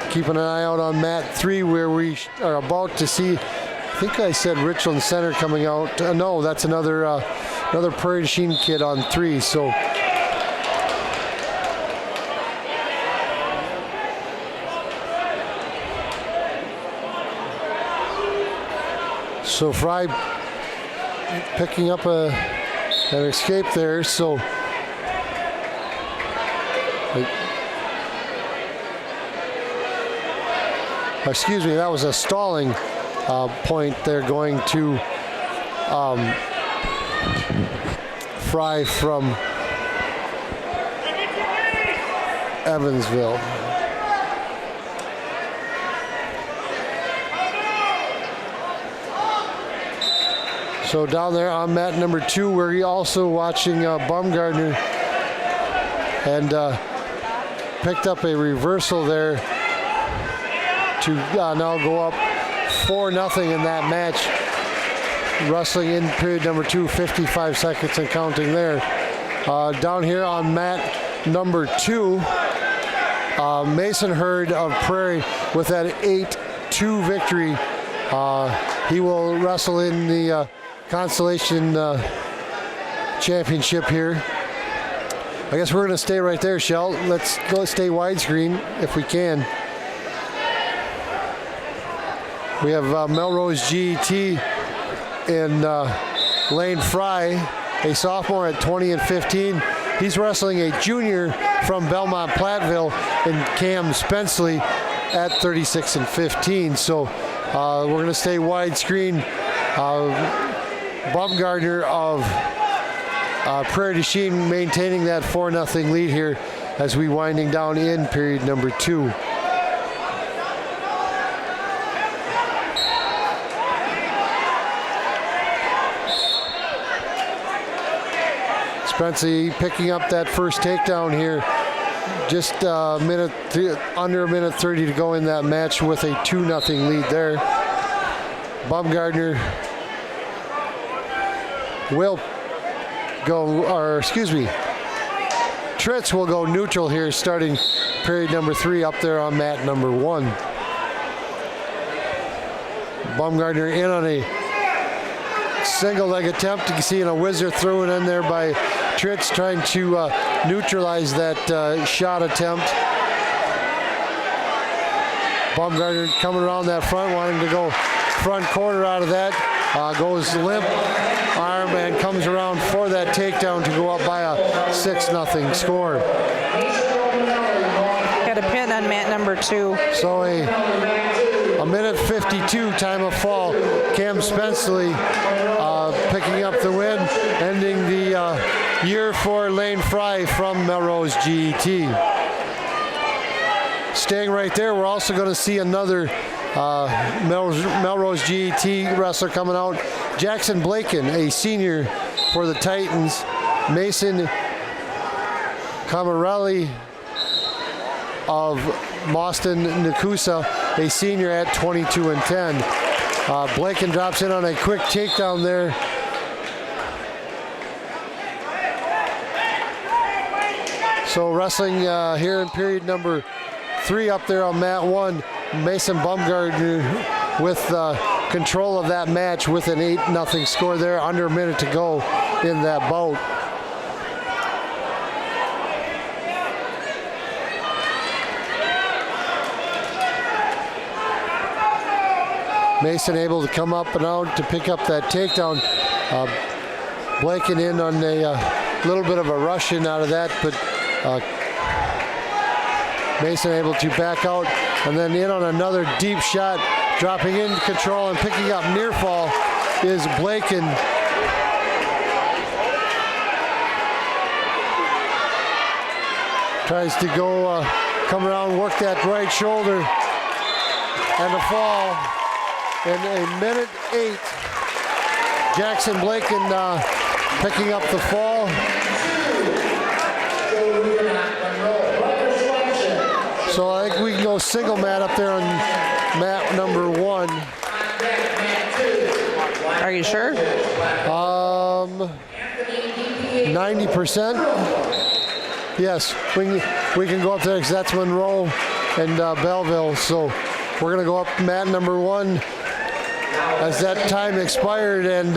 Keeping an eye out on mat 3 where we are about to see, I think I said Richland Center coming out. No, that's another Prairie Chien kid on 3. So Fry picking up an escape there. So excuse me, that was a stalling point there going to Fry from Evansville. So down there on mat number 2, we're also watching Baumgartner, and picked up a reversal there to now go up 4-0 in that match. Wrestling in period number 2, 55 seconds and counting there. Down here on mat number 2, Mason Hurd of Prairie with that 8-2 victory. He will wrestle in the Constellation Championship here. I guess we're going to stay right there, Shell. Let's go stay widescreen if we can. We have Melrose GET in Lane Fry, a sophomore at 20-15. He's wrestling a junior from Belmont Platteville in Cam Spenceley at 36-15. So we're going to stay widescreen. Baumgartner of Prairie du Chien maintaining that 4-0 lead here as we winding down in period number 2. Spenceley picking up that first takedown here. Just under a minute 30 to go in that match with a 2-0 lead there. Baumgartner will go, or excuse me, Tritz will go neutral here starting period number 3 up there on mat number 1. Baumgartner in on a single leg attempt. You can see a whizzer thrown in there by Tritz trying to neutralize that shot attempt. Baumgartner coming around that front, wanting to go front quarter out of that. Goes limp arm and comes around for that takedown to go up by a 6-0 score. Got a pin on mat number 2. So a minute 52 time of fall. Cam Spenceley picking up the win, ending the year for Lane Fry from Melrose GET. Staying right there, we're also going to see another Melrose GET wrestler coming out. Jackson Blaken, a senior for the Titans. Mason Camarelli of Boston Nakusa, a senior at 22-10. Blaken drops in on a quick takedown there. So wrestling here in period number 3 up there on mat 1, Mason Baumgartner with control of that match with an 8-0 score there, under a minute to go in that bout. Mason able to come up and out to pick up that takedown. Blaken in on a little bit of a rush in out of that, but Mason able to back out and then in on another deep shot, dropping into control and picking up near fall is Blaken. Tries to go, come around, work that right shoulder, and a fall in a minute 8. Jackson Blaken picking up the fall. So I think we can go single mat up there on mat number 1. Are you sure? 90%. Yes, we can go up there because that's Monroe and Belleville. So we're going to go up mat number 1 as that time expired, and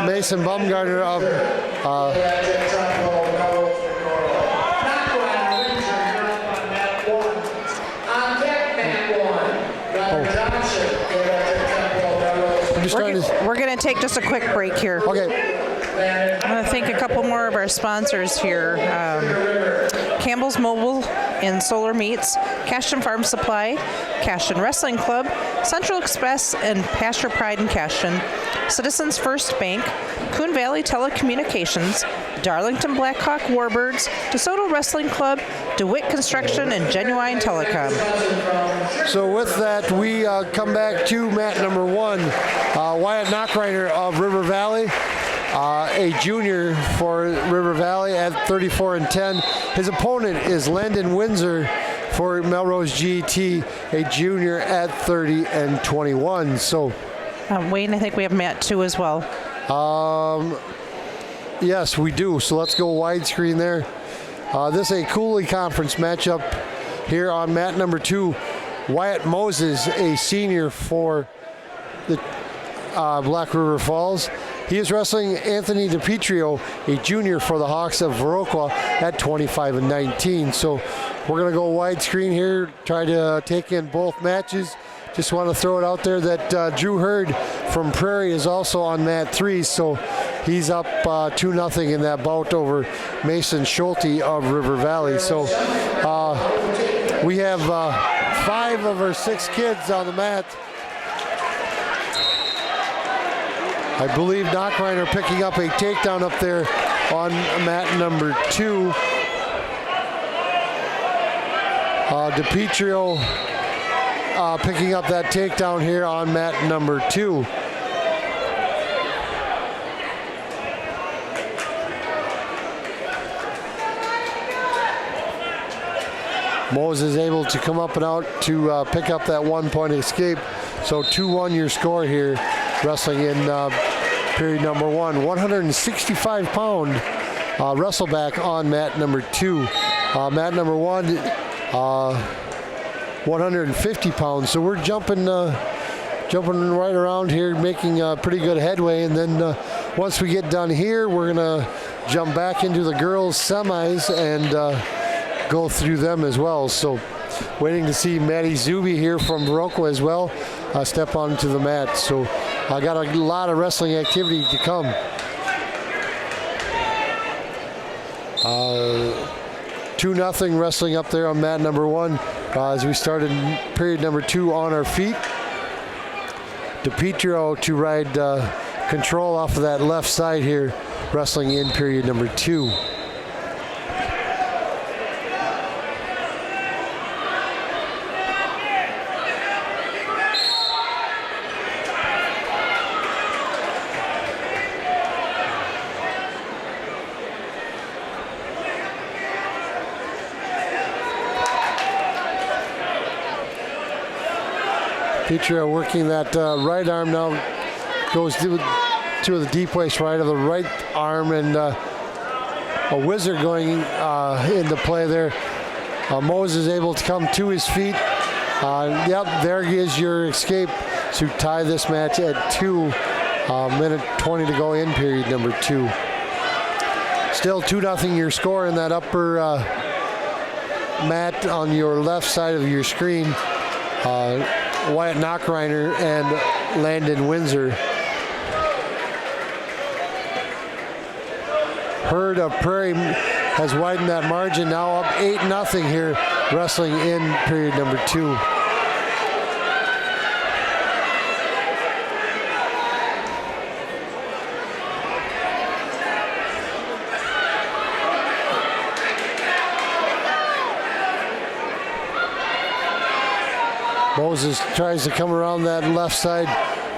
Mason Bumgarner of We're going to take just a quick break here. Okay. I'm going to thank a couple more of our sponsors here. Campbell's Mobile and Solar Meats, Cashton Farm Supply, Cashton Wrestling Club, Central Express and Pasture Pride in Cashton, Citizens First Bank, Coon Valley Telecommunications, Darlington Blackhawk Warbirds, DeSoto Wrestling Club, DeWitt Construction, and Genuine Telecom. So with that, we come back to mat number 1. Wyatt Knockreiner of River Valley, a junior for River Valley at 34-10. His opponent is Landon Windsor for Melrose GT, a junior at 30-21. So, Wayne, I think we have mat 2 as well. Yes, we do. So let's go widescreen there. This is a Cooley Conference matchup here on mat number 2. Wyatt Moses, a senior for the Black River Falls. He is wrestling Anthony DiPietro, a junior for the Hawks of Viroqua at 25-19. So we're going to go widescreen here, try to take in both matches. Just want to throw it out there that Drew Hurd from Prairie is also on mat 3, so he's up 2-0 in that bout over Mason Schulte of River Valley. So we have 5 of our 6 kids on the mat. I believe Knockreiner picking up a takedown up there on mat number 2. DiPietro picking up that takedown here on mat number 2. Moses able to come up and out to pick up that 1-point escape. So 2-1 your score here, wrestling in period number 1. 165-pound wrestleback on mat number 2. Mat number 1, 150 pounds. So we're jumping right around here, making pretty good headway. And then once we get done here, we're gonna jump back into the girls' semis and go through them as well. So waiting to see Maddie Zuby here from Viroqua as well step onto the mat. So I got a lot of wrestling activity to come. 2-0 wrestling up there on mat number 1 as we started period number 2 on our feet. DiPietro to ride control off of that left side here, wrestling in period number 2. DiPietro working that right arm now, goes to the deep waist right of the right arm, and a wizard going into play there. Moses able to come to his feet. Yep, there is your escape to tie this match at 2. Minute 20 to go in period number 2. Still 2-0 your score in that upper mat on your left side of your screen. Wyatt Knockreiner and Landon Windsor. Hurd of Prairie has widened that margin, now up 8-0 here, wrestling in period number 2. Moses tries to come around that left side.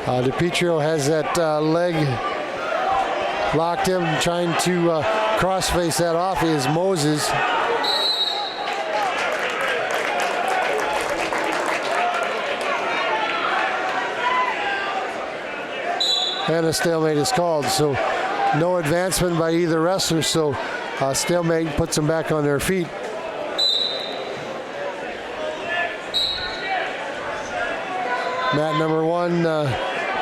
DiPietro has that leg locked in, trying to cross-face that off is Moses. And a stalemate is called, so no advancement by either wrestler. So stalemate puts them back on their feet. Mat number 1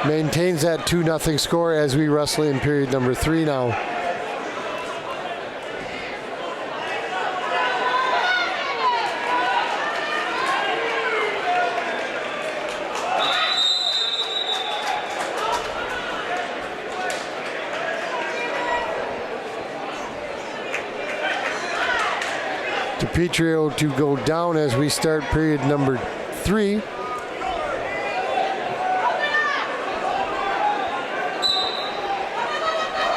maintains that 2-0 score as we wrestle in period number 3 now. DePietro to go down as we start period number 3.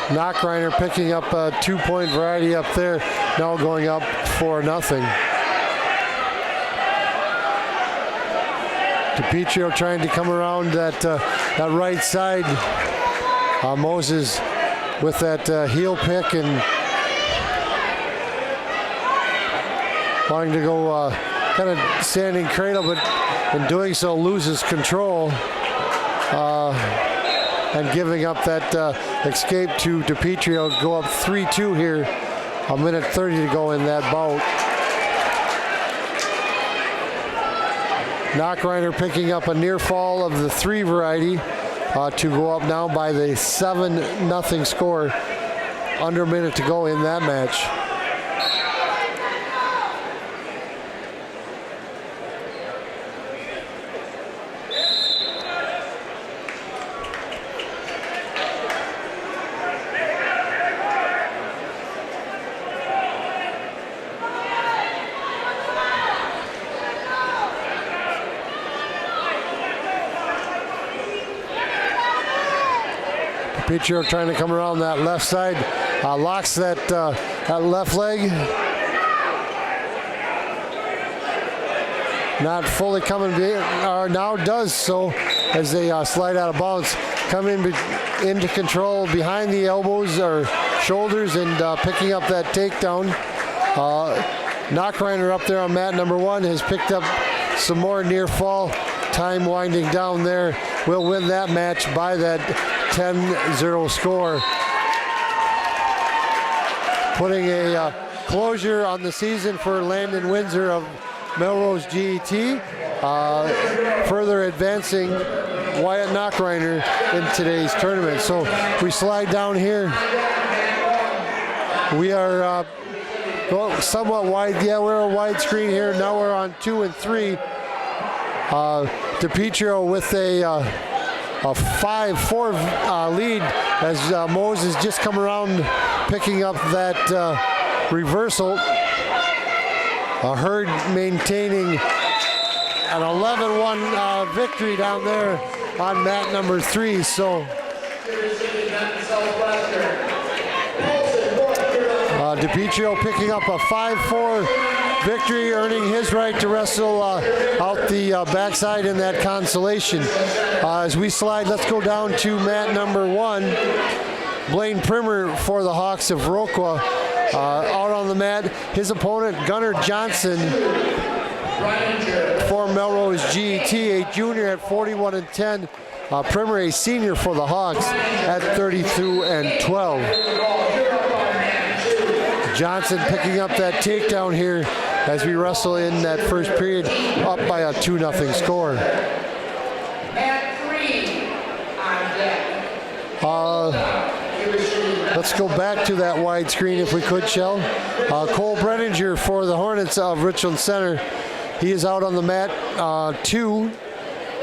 Knockreiner picking up a 2-point variety up there, now going up 4-0. DePietro trying to come around that right side. Moses with that heel pick and wanting to go kind of standing cradle, but in doing so loses control and giving up that escape to DePietro. Go up 3-2 here, a minute 30 to go in that bout. Knockreiner picking up a near fall of the 3 variety to go up now by the 7-0 score, under a minute to go in that match. DePietro trying to come around that left side, locks that left leg. Not fully coming, now does so as they slide out of bounds. Come into control behind the elbows or shoulders and picking up that takedown. Knockreiner up there on mat number 1 has picked up some more near fall. Time winding down there. Will win that match by that 10-0 score. Putting a closure on the season for Landon Windsor of Melrose GET. Further advancing Wyatt Knockreiner in today's tournament. So we slide down here. We are somewhat wide. Yeah, we're a wide screen here. Now we're on 2 and 3. DePietro with a 5-4 lead as Moses just come around picking up that reversal. Hurd maintaining an 11-1 victory down there on mat number 3. So DePietro picking up a 5-4 victory, earning his right to wrestle out the backside in that consolation. As we slide, let's go down to mat number 1. Blaine Primer for the Hawks of Viroqua out on the mat. His opponent, Gunnar Johnson for Melrose GET, a junior at 41-10. Primer, a senior for the Hawks at 32-12. Johnson picking up that takedown here as we wrestle in that first period, up by a 2-0 score. Let's go back to that wide screen if we could, Shell. Cole Brenninger for the Hornets of Richland Center. He is out on the mat 2.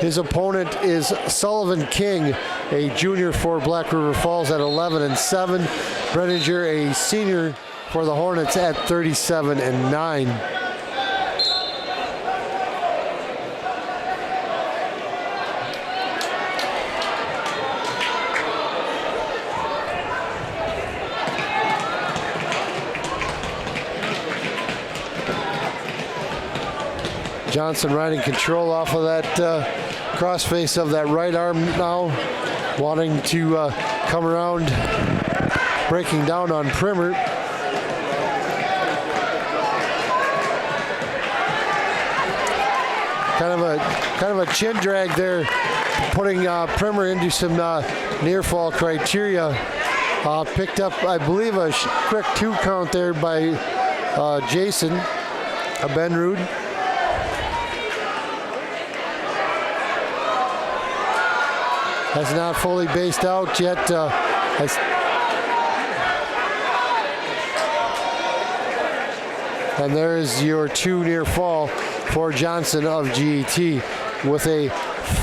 His opponent is Sullivan King, a junior for Black River Falls at 11-7. Brenninger, a senior for the Hornets at 37-9. Johnson riding control off of that crossface of that right arm now, wanting to come around, breaking down on Primer. Kind of a chin drag there, putting Primer into some near fall criteria. Picked up, I believe, a quick 2 count there by Jason Benrud. Has not fully based out yet. And there's your 2 near fall for Johnson of GET with a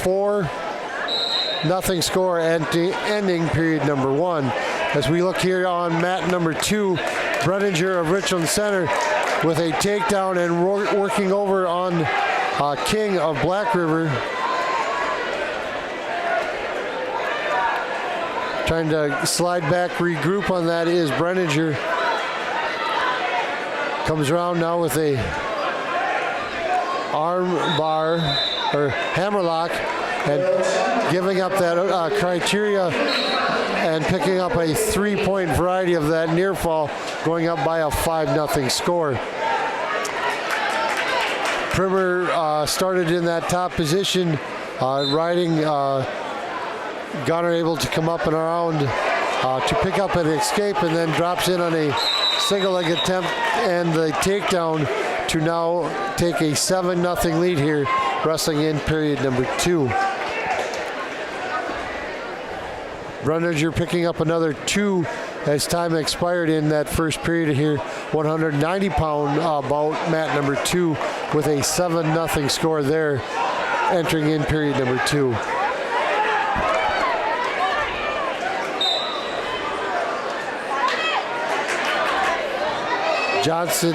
4-0 score ending period number 1. As we look here on mat number 2, Brenninger of Richland Center with a takedown and working over on King of Black River. Trying to slide back, regroup on that is Brenninger. Comes around now with a arm bar or hammerlock and giving up that criteria and picking up a 3-point variety of that near fall, going up by a 5-0 score. Primer started in that top position, riding Gunner able to come up and around to pick up an escape, and then drops in on a single leg attempt and the takedown to now take a 7-0 lead here, wrestling in period number 2. Brenninger picking up another 2 as time expired in that first period here. 190-pound bout, mat number 2, with a 7-0 score there, entering in period number 2. Johnson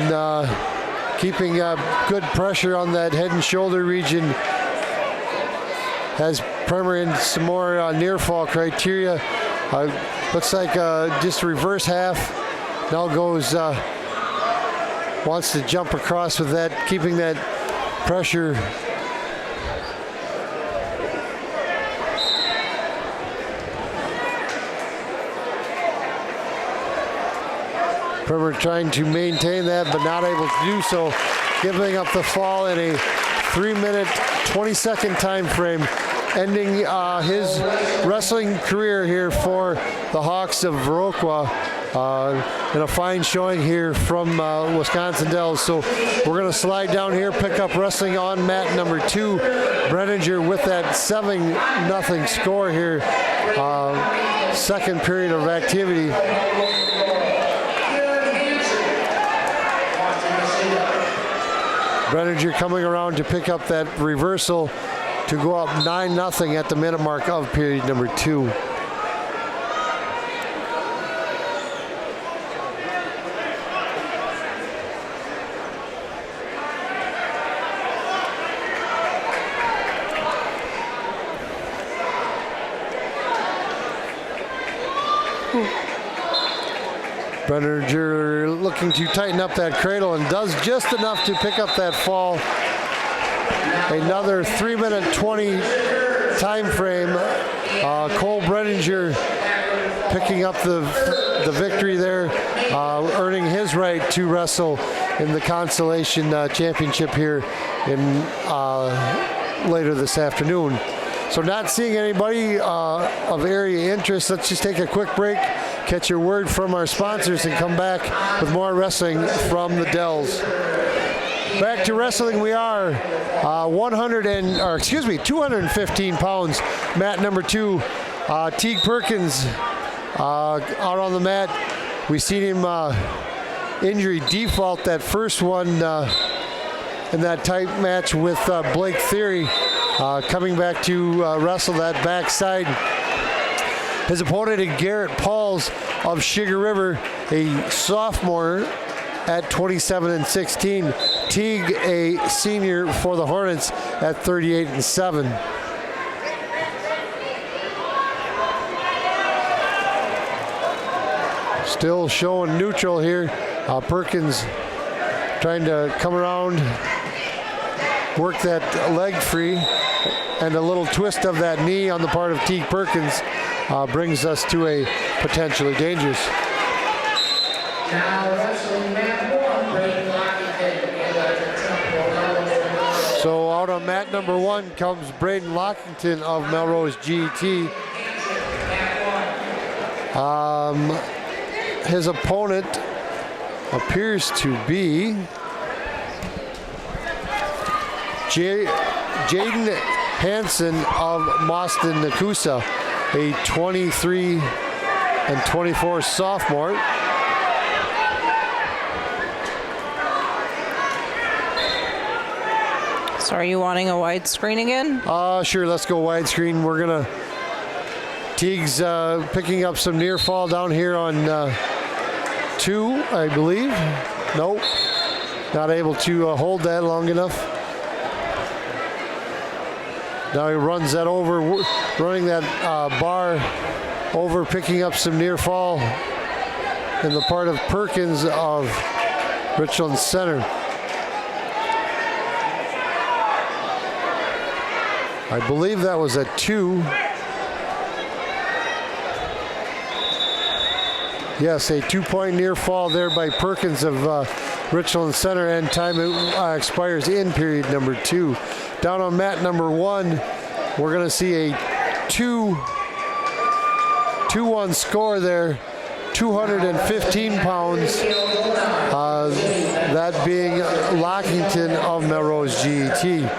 keeping good pressure on that head and shoulder region. Has Primer in some more near fall criteria. Looks like just reverse half. Now goes, wants to jump across with that, keeping that pressure. Primer trying to maintain that, but not able to do so, giving up the fall in a 3-minute, 20-second time frame, ending his wrestling career here for the Hawks of Viroqua. And a fine showing here from Wisconsin Dells. So we're going to slide down here, pick up wrestling on mat number 2. Brenninger with that 7-0 score here. Second period of activity. Brenninger coming around to pick up that reversal to go up 9-0 at the minute mark of period number 2. Brenninger looking to tighten up that cradle and does just enough to pick up that fall. Another 3-minute 20 time frame. Cole Brenninger picking up the victory there, earning his right to wrestle in the Constellation Championship here in later this afternoon. So not seeing anybody of area interest. Let's just take a quick break, catch a word from our sponsors, and come back with more wrestling from the Dells. Back to wrestling we are. 215 pounds, mat number 2. Teague Perkins out on the mat. We seen him injury default that first one in that tight match with Blake Theory. Coming back to wrestle that backside. His opponent is Garrett Pauls of Sugar River, a sophomore at 27-16. Teague, a senior for the Hornets at 38-7. Still showing neutral here. Perkins trying to come around, work that leg free, and a little twist of that knee on the part of Teague Perkins brings us to a potentially dangerous. Now wrestling mat 1, Braden Lockington. So out on mat number 1 comes Braden Lockington of Melrose GET. His opponent appears to be Jaden Hansen of Boston Nakusa, a 23 and 24 sophomore. So are you wanting a widescreen again? Sure, let's go widescreen. We're gonna, Teague's picking up some near fall down here on 2, I believe. Nope, not able to hold that long enough. Now he runs that over, running that bar over, picking up some near fall in the part of Perkins of Richland Center. I believe that was a 2. Yes, a 2-point near fall there by Perkins of Richland Center, and time expires in period number 2. Down on mat number 1, we're going to see a 2-1 score there, 215 pounds, that being Lockington of Melrose GET.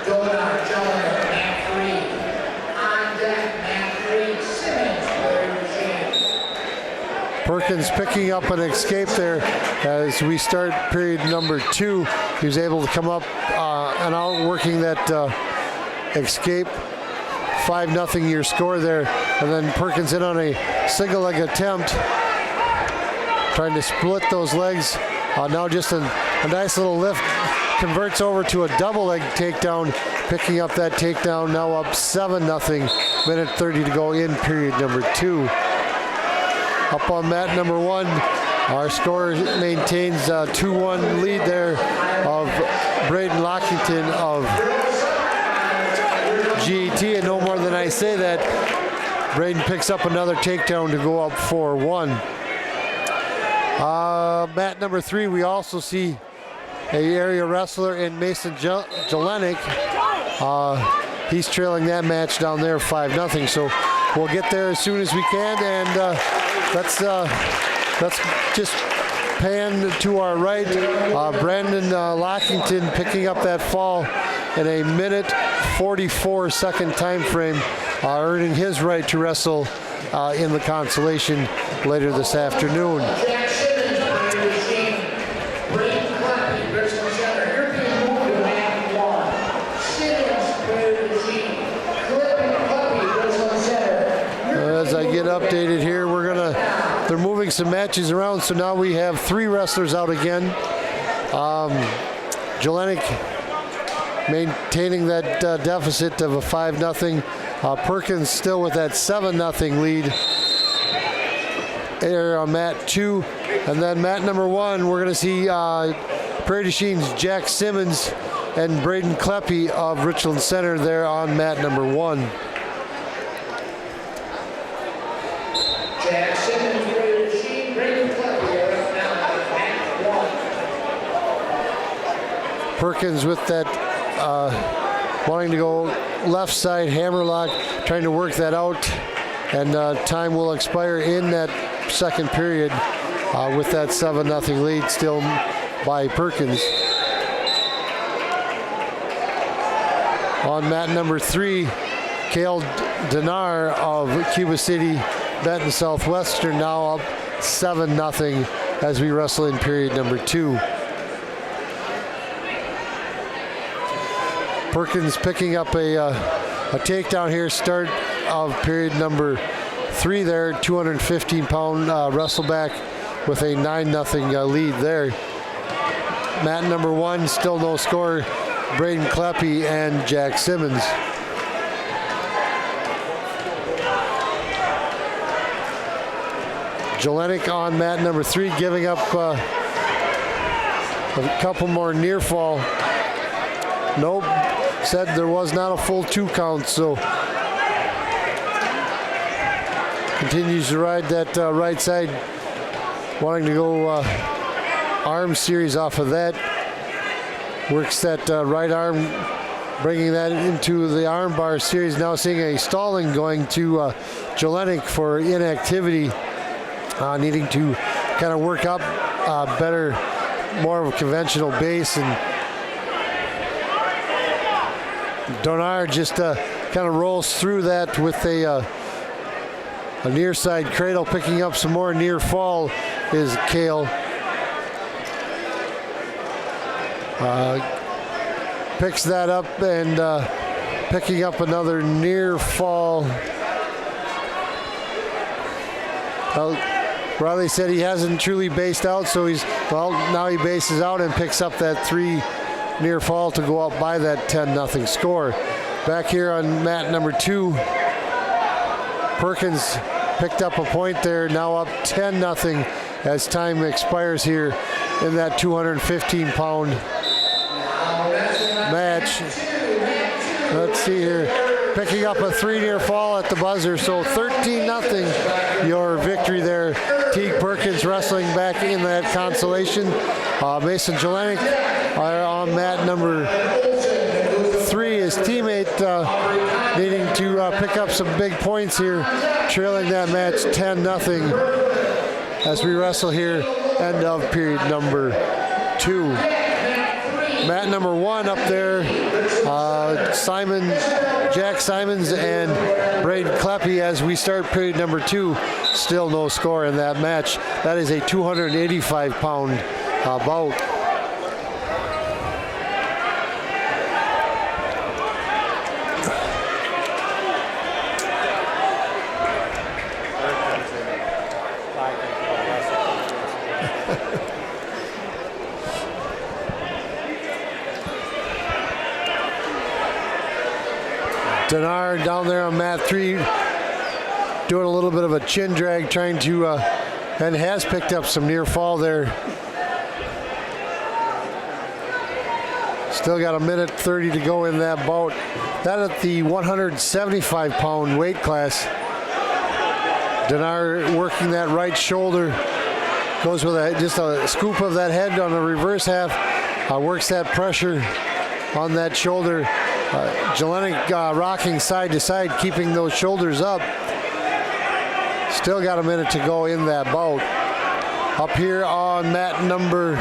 Perkins picking up an escape there as we start period number 2. He was able to come up and out working that escape. 5-0 your score there. And then Perkins in on a single leg attempt, trying to split those legs. Now just a nice little lift, converts over to a double leg takedown, picking up that takedown, now up 7-0, minute 30 to go in period number 2. Up on mat number 1, our score maintains a 2-1 lead there of Braden Lockington of GET, and no more than I say that, Braden picks up another takedown to go up 4-1. Mat number 3, we also see a area wrestler in Mason Jelenik. He's trailing that match down there 5-0, so we'll get there as soon as we can, and let's just pan to our right. Brandon Lockington picking up that fall in a minute 44 second time frame, earning his right to wrestle in the consolation later this afternoon. As I get updated here, they're moving some matches around, so now we have 3 wrestlers out again. Jelenik maintaining that deficit of a 5-0. Perkins still with that 7-0 lead there on mat 2. And then mat number 1, we're going to see Prairie du Chien's Jack Simmons and Braden Kleppe of Richland Center there on mat number 1. Jack Simmons, Prairie du Chien, Braden Kleppe are up now at mat 1. Perkins with that wanting to go left side hammerlock, trying to work that out, and time will expire in that second period with that 7-0 lead still by Perkins. On mat number 3, Cale Dinar of Cuba City Benton Southwestern now up 7-0 as we wrestle in period number 2. Perkins picking up a takedown here, start of period number 3 there, 215-pound wrestleback with a 9-0 lead there. Mat number 1, still no score, Braden Kleppe and Jack Simmons. Jelenik on mat number 3, giving up a couple more near fall. Nope, said there was not a full 2 count, so continues to ride that right side, wanting to go arm series off of that. Works that right arm, bringing that into the arm bar series. Now seeing a stalling going to Jelenik for inactivity needing to kind of work up better, more of a conventional base, and Donar just kind of rolls through that with a near side cradle. Picking up some more near fall is Kale. Picks that up and picking up another near fall. Riley said he hasn't truly based out, so now he bases out and picks up that 3 near fall to go up by that 10-0 score. Back here on mat number 2, Perkins picked up a point there, now up 10-0 as time expires here in that 215-pound match. Let's see here, picking up a 3 near fall at the buzzer, so 13-0 your victory there. Teague Perkins wrestling back in that consolation. Mason Jelenic on mat number 3, his teammate needing to pick up some big points here, trailing that match 10-0 as we wrestle here, end of period number 2. Mat number 1 up there, Jack Simons and Braden Kleppe as we start period number 2. Still no score in that match. That is a 285-pound bout. Donar down there on mat 3 doing a little bit of a chin drag, trying to and has picked up some near fall there. Still got a minute 30 to go in that bout. That at the 175-pound weight class. Donar working that right shoulder, goes with just a scoop of that head on the reverse half, works that pressure on that shoulder. Jelenic rocking side to side, keeping those shoulders up. Still got a minute to go in that bout. Up here on mat number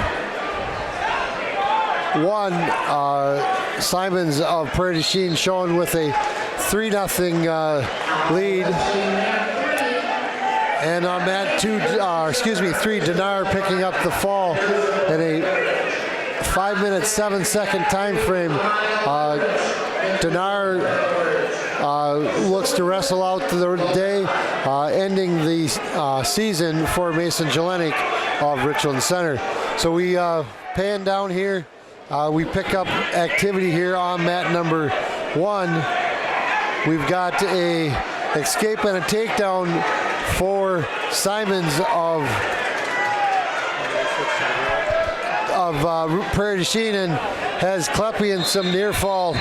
1, Simons of Prairie Chien showing with a 3-0 lead. And on mat 3, Donar picking up the fall in a 5-minute 7-second time frame. Donar looks to wrestle out the day, ending the season for Mason Jelenic of Richland Center. So we pan down here. We pick up activity here on mat number 1. We've got a escape and a takedown for Simons of Prairie du Chien, and has Kleppe in some near fall.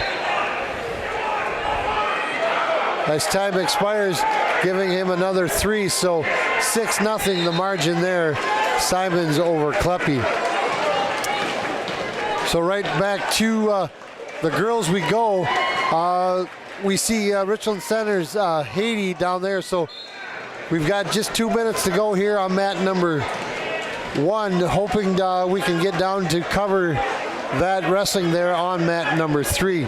As time expires, giving him another 3, so 6-0 the margin there. Simons over Kleppe. So right back to the girls we go. We see Richland Center's Haiti down there, so we've got just 2 minutes to go here on mat number 1, hoping we can get down to cover that wrestling there on mat number 3.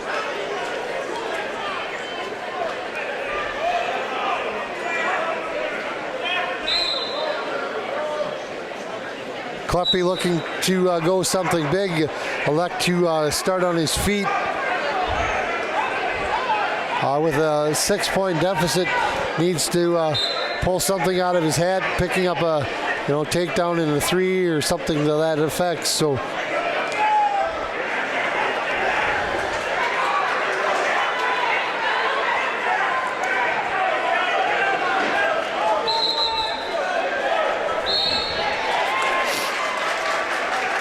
Kleppe looking to go something big, elect to start on his feet. With a 6-point deficit, needs to pull something out of his hat, picking up a takedown in a 3 or something to that effect. So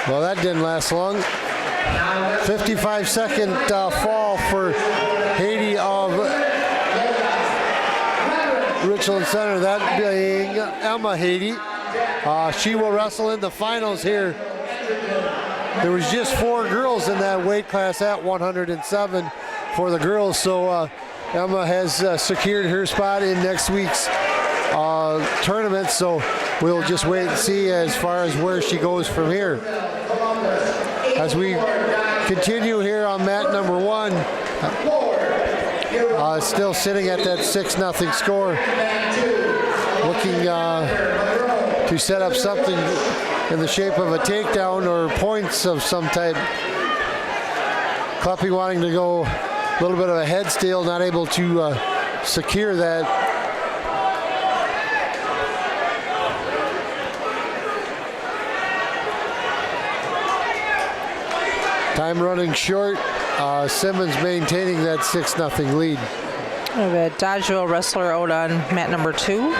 well, that didn't last long. 55-second fall for Haiti of Richland Center, that being Emma Haiti. She will wrestle in the finals here. There was just 4 girls in that weight class at 107 for the girls, so Emma has secured her spot in next week's tournament. So we'll just wait and see as far as where she goes from here. As we continue here on mat number 1, still sitting at that 6-0 score, looking to set up something in the shape of a takedown or points of some type. Kleppe wanting to go a little bit of a head steal, not able to secure that. Time running short. Simmons maintaining that 6-0 lead. We have a Dodgeville wrestler out on mat number 2.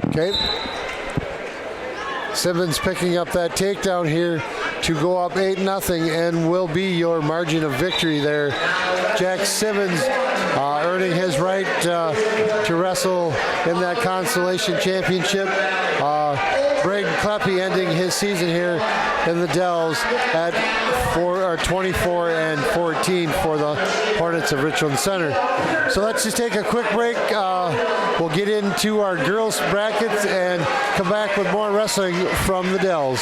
Okay. Simmons picking up that takedown here to go up 8-0 and will be your margin of victory there. Jack Simmons earning his right to wrestle in that consolation championship. Braden Kleppe ending his season here in the Dells at 24-14 for the Hornets of Richland Center. So let's just take a quick break. We'll get into our girls brackets and come back with more wrestling from the Dells.